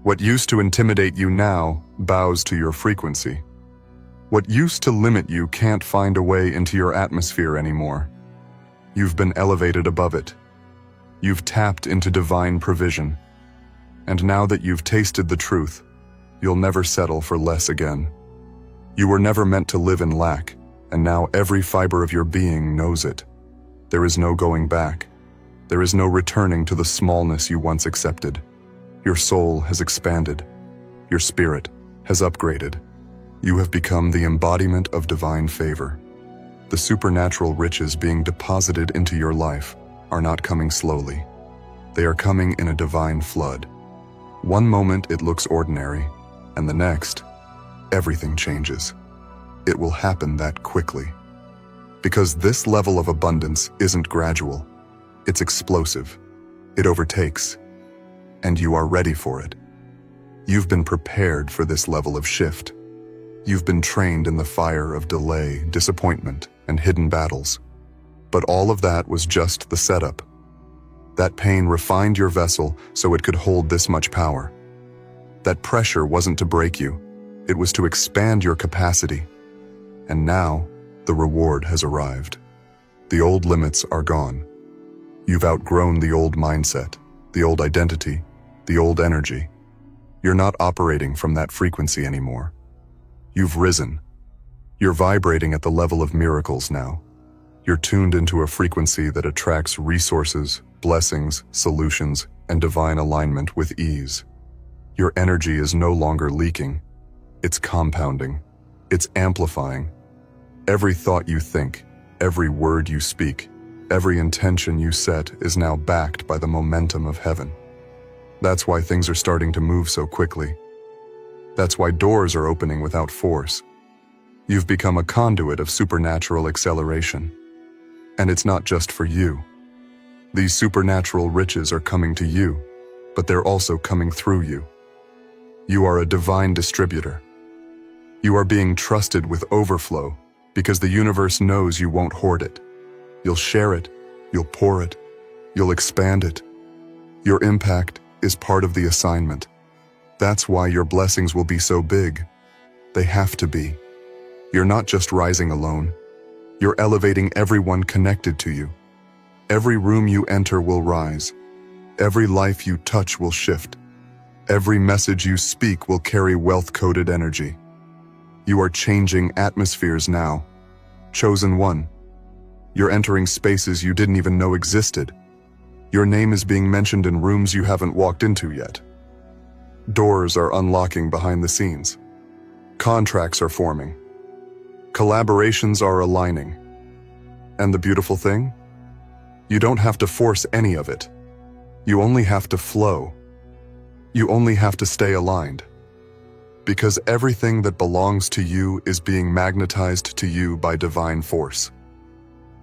What used to intimidate you now bows to your frequency. What used to limit you can't find a way into your atmosphere anymore. You've been elevated above it. You've tapped into divine provision. And now that you've tasted the truth, you'll never settle for less again. You were never meant to live in lack, and now every fiber of your being knows it. There is no going back. There is no returning to the smallness you once accepted. Your soul has expanded. Your spirit has upgraded. You have become the embodiment of divine favor. The supernatural riches being deposited into your life are not coming slowly. They are coming in a divine flood. One moment it looks ordinary, and the next, everything changes. It will happen that quickly. Because this level of abundance isn't gradual. It's explosive. It overtakes. And you are ready for it. You've been prepared for this level of shift. You've been trained in the fire of delay, disappointment, and hidden battles. But all of that was just the setup. That pain refined your vessel so it could hold this much power. That pressure wasn't to break you. It was to expand your capacity. And now, the reward has arrived. The old limits are gone. You've outgrown the old mindset, the old identity, the old energy. You're not operating from that frequency anymore. You've risen. You're vibrating at the level of miracles now. You're tuned into a frequency that attracts resources, blessings, solutions, and divine alignment with ease. Your energy is no longer leaking. It's compounding. It's amplifying. Every thought you think, every word you speak, every intention you set is now backed by the momentum of heaven. That's why things are starting to move so quickly. That's why doors are opening without force. You've become a conduit of supernatural acceleration. And it's not just for you. These supernatural riches are coming to you, but they're also coming through you. You are a divine distributor. You are being trusted with overflow because the universe knows you won't hoard it. You'll share it, you'll pour it, you'll expand it. Your impact is part of the assignment. That's why your blessings will be so big. They have to be. You're not just rising alone. You're elevating everyone connected to you. Every room you enter will rise. Every life you touch will shift. Every message you speak will carry wealth-coded energy. You are changing atmospheres now. Chosen one. You're entering spaces you didn't even know existed. Your name is being mentioned in rooms you haven't walked into yet. Doors are unlocking behind the scenes. Contracts are forming. Collaborations are aligning. And the beautiful thing? You don't have to force any of it. You only have to flow. You only have to stay aligned. Because everything that belongs to you is being magnetized to you by divine force.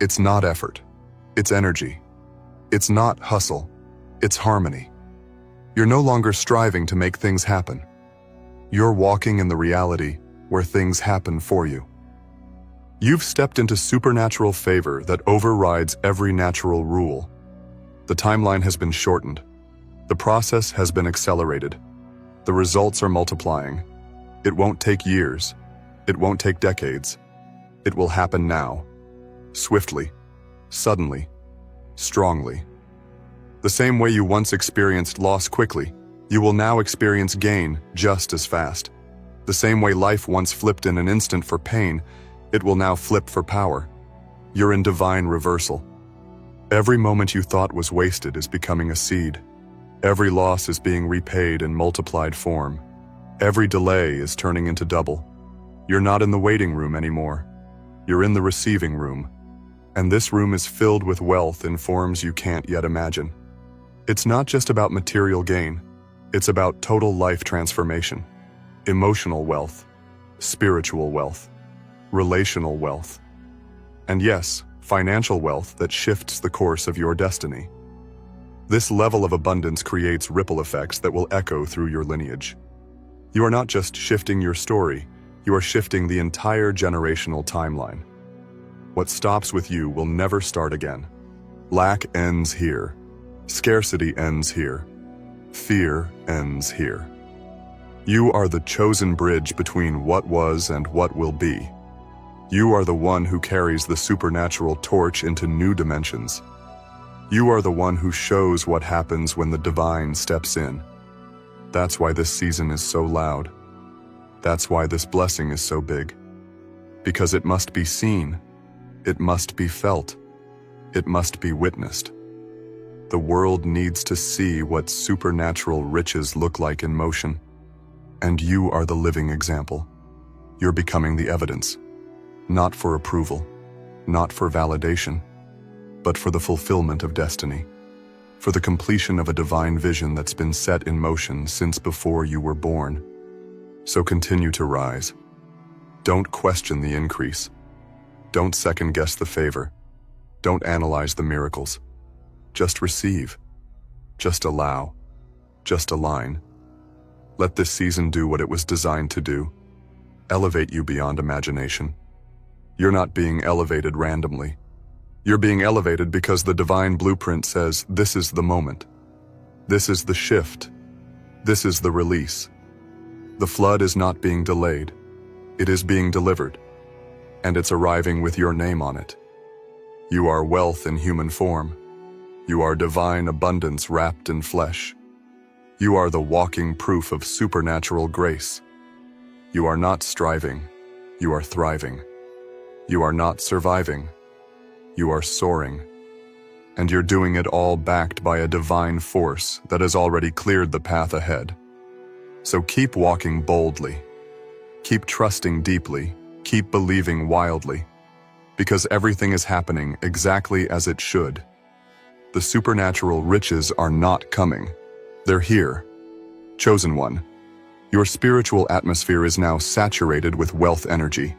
It's not effort. It's energy. It's not hustle. It's harmony. You're no longer striving to make things happen. You're walking in the reality where things happen for you. You've stepped into supernatural favor that overrides every natural rule. The timeline has been shortened. The process has been accelerated. The results are multiplying. It won't take years. It won't take decades. It will happen now. Swiftly, suddenly, strongly. The same way you once experienced loss quickly, you will now experience gain just as fast. The same way life once flipped in an instant for pain, it will now flip for power. You're in divine reversal. Every moment you thought was wasted is becoming a seed. Every loss is being repaid in multiplied form. Every delay is turning into double. You're not in the waiting room anymore. You're in the receiving room. And this room is filled with wealth in forms you can't yet imagine. It's not just about material gain. It's about total life transformation. Emotional wealth, spiritual wealth, relational wealth, and yes, financial wealth that shifts the course of your destiny. This level of abundance creates ripple effects that will echo through your lineage. You are not just shifting your story, you are shifting the entire generational timeline. What stops with you will never start again. Lack ends here. Scarcity ends here. Fear ends here. You are the chosen bridge between what was and what will be. You are the one who carries the supernatural torch into new dimensions. You are the one who shows what happens when the divine steps in. That's why this season is so loud. That's why this blessing is so big. Because it must be seen. It must be felt. It must be witnessed. The world needs to see what supernatural riches look like in motion. And you are the living example. You're becoming the evidence. Not for approval, not for validation, but for the fulfillment of destiny, for the completion of a divine vision that's been set in motion since before you were born. So continue to rise. Don't question the increase. Don't second-guess the favor. Don't analyze the miracles. Just receive. Just allow. Just align. Let this season do what it was designed to do. Elevate you beyond imagination. You're not being elevated randomly. You're being elevated because the divine blueprint says this is the moment. This is the shift. This is the release. The flood is not being delayed. It is being delivered. And it's arriving with your name on it. You are wealth in human form. You are divine abundance wrapped in flesh. You are the walking proof of supernatural grace. You are not striving. You are thriving. You are not surviving. You are soaring. And you're doing it all backed by a divine force that has already cleared the path ahead. So keep walking boldly. Keep trusting deeply. Keep believing wildly. Because everything is happening exactly as it should. The supernatural riches are not coming. They're here. Chosen one. Your spiritual atmosphere is now saturated with wealth energy.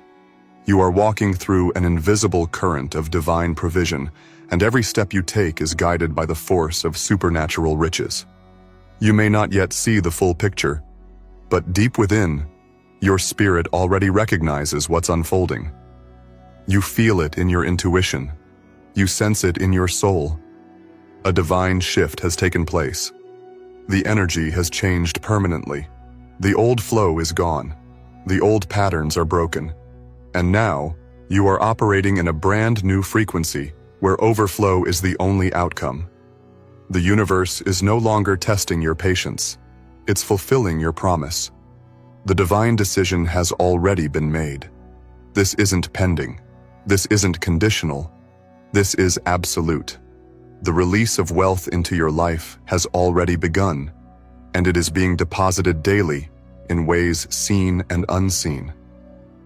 You are walking through an invisible current of divine provision, and every step you take is guided by the force of supernatural riches. You may not yet see the full picture, but deep within, your spirit already recognizes what's unfolding. You feel it in your intuition. You sense it in your soul. A divine shift has taken place. The energy has changed permanently. The old flow is gone. The old patterns are broken. And now, you are operating in a brand new frequency where overflow is the only outcome. The universe is no longer testing your patience. It's fulfilling your promise. The divine decision has already been made. This isn't pending. This isn't conditional. This is absolute. The release of wealth into your life has already begun, and it is being deposited daily in ways seen and unseen.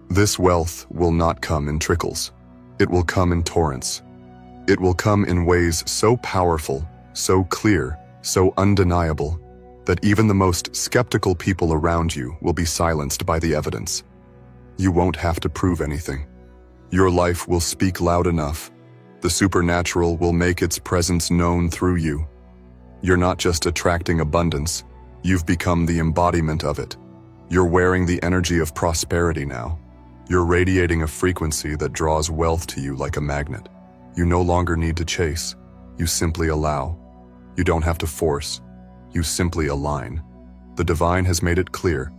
This wealth will not come in trickles. It will come in torrents. It will come in ways so powerful, so clear, so undeniable, that even the most skeptical people around you will be silenced by the evidence. You won't have to prove anything. Your life will speak loud enough. The supernatural will make its presence known through you. You're not just attracting abundance, you've become the embodiment of it. You're wearing the energy of prosperity now. You're radiating a frequency that draws wealth to you like a magnet. You no longer need to chase. You simply allow. You don't have to force. You simply align. The divine has made it clear.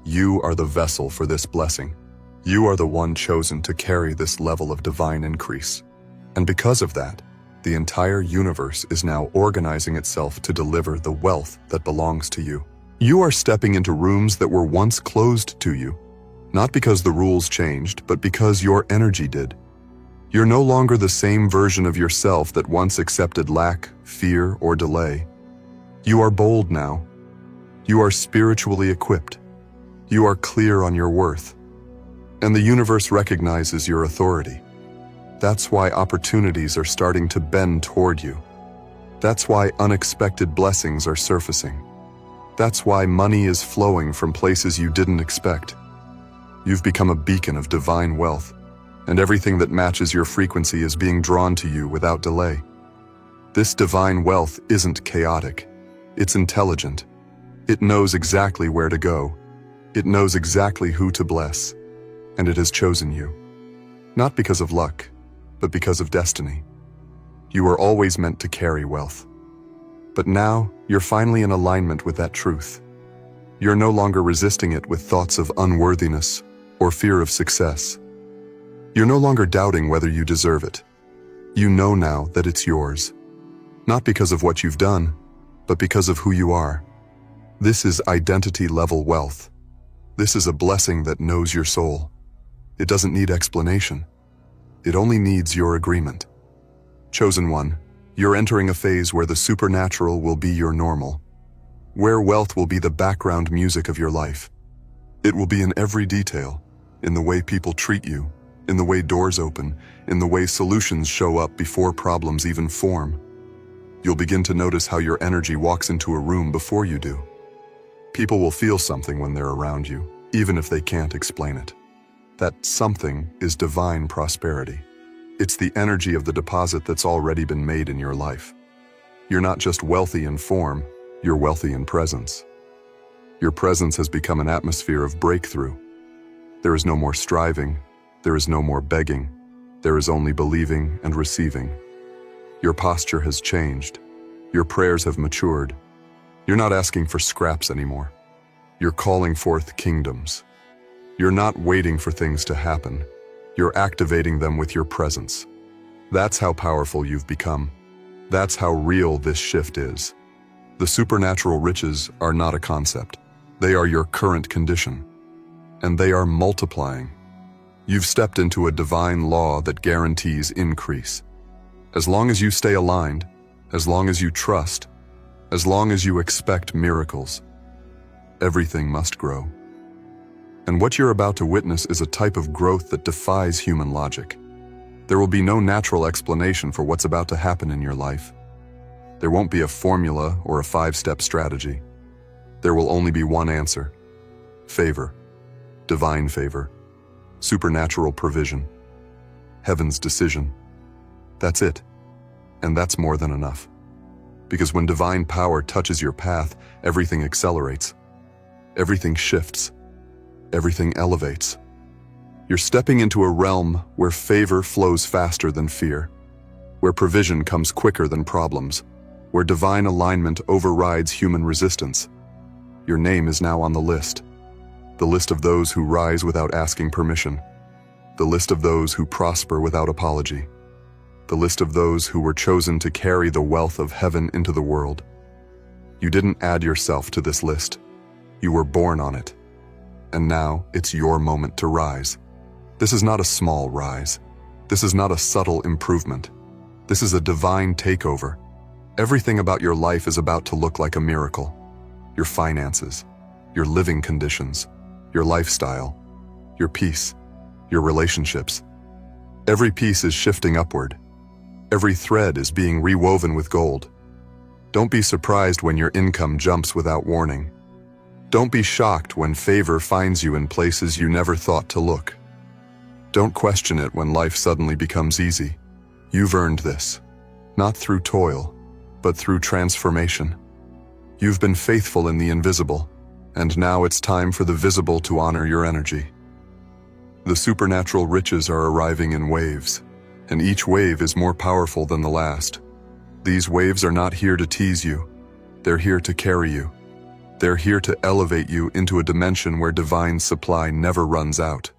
You are the vessel for this blessing. You are the one chosen to carry this level of divine increase. And because of that, the entire universe is now organizing itself to deliver the wealth that belongs to you. You are stepping into rooms that were once closed to you, not because the rules changed, but because your energy did. You're no longer the same version of yourself that once accepted lack, fear, or delay. You are bold now. You are spiritually equipped. You are clear on your worth. And the universe recognizes your authority. That's why opportunities are starting to bend toward you. That's why unexpected blessings are surfacing. That's why money is flowing from places you didn't expect. You've become a beacon of divine wealth, and everything that matches your frequency is being drawn to you without delay. This divine wealth isn't chaotic. It's intelligent. It knows exactly where to go. It knows exactly who to bless. And it has chosen you. Not because of luck, but because of destiny. You were always meant to carry wealth. But now, you're finally in alignment with that truth. You're no longer resisting it with thoughts of unworthiness or fear of success. You're no longer doubting whether you deserve it. You know now that it's yours. Not because of what you've done, but because of who you are. This is identity-level wealth. This is a blessing that knows your soul. It doesn't need explanation. It only needs your agreement. Chosen one, you're entering a phase where the supernatural will be your normal, where wealth will be the background music of your life. It will be in every detail, in the way people treat you, in the way doors open, in the way solutions show up before problems even form. You'll begin to notice how your energy walks into a room before you do. People will feel something when they're around you, even if they can't explain it. That something is divine prosperity. It's the energy of the deposit that's already been made in your life. You're not just wealthy in form, you're wealthy in presence. Your presence has become an atmosphere of breakthrough. There is no more striving, there is no more begging, there is only believing and receiving. Your posture has changed. Your prayers have matured. You're not asking for scraps anymore. You're calling forth kingdoms. You're not waiting for things to happen. You're activating them with your presence. That's how powerful you've become. That's how real this shift is. The supernatural riches are not a concept. They are your current condition. And they are multiplying. You've stepped into a divine law that guarantees increase. As long as you stay aligned, as long as you trust, as long as you expect miracles, everything must grow. And what you're about to witness is a type of growth that defies human logic. There will be no natural explanation for what's about to happen in your life. There won't be a formula or a 5-step strategy. There will only be one answer: favor, divine favor, supernatural provision, heaven's decision. That's it. And that's more than enough. Because when divine power touches your path, everything accelerates. Everything shifts. Everything elevates. You're stepping into a realm where favor flows faster than fear, where provision comes quicker than problems, where divine alignment overrides human resistance. Your name is now on the list of those who rise without asking permission, the list of those who prosper without apology, the list of those who were chosen to carry the wealth of heaven into the world. You didn't add yourself to this list. You were born on it. And now it's your moment to rise. This is not a small rise. This is not a subtle improvement. This is a divine takeover. Everything about your life is about to look like a miracle. Your finances, your living conditions, your lifestyle, your peace, your relationships. Every piece is shifting upward. Every thread is being rewoven with gold. Don't be surprised when your income jumps without warning. Don't be shocked when favor finds you in places you never thought to look. Don't question it when life suddenly becomes easy. You've earned this, not through toil, but through transformation. You've been faithful in the invisible, and now it's time for the visible to honor your energy. The supernatural riches are arriving in waves, and each wave is more powerful than the last. These waves are not here to tease you. They're here to carry you. They're here to elevate you into a dimension where divine supply never runs out.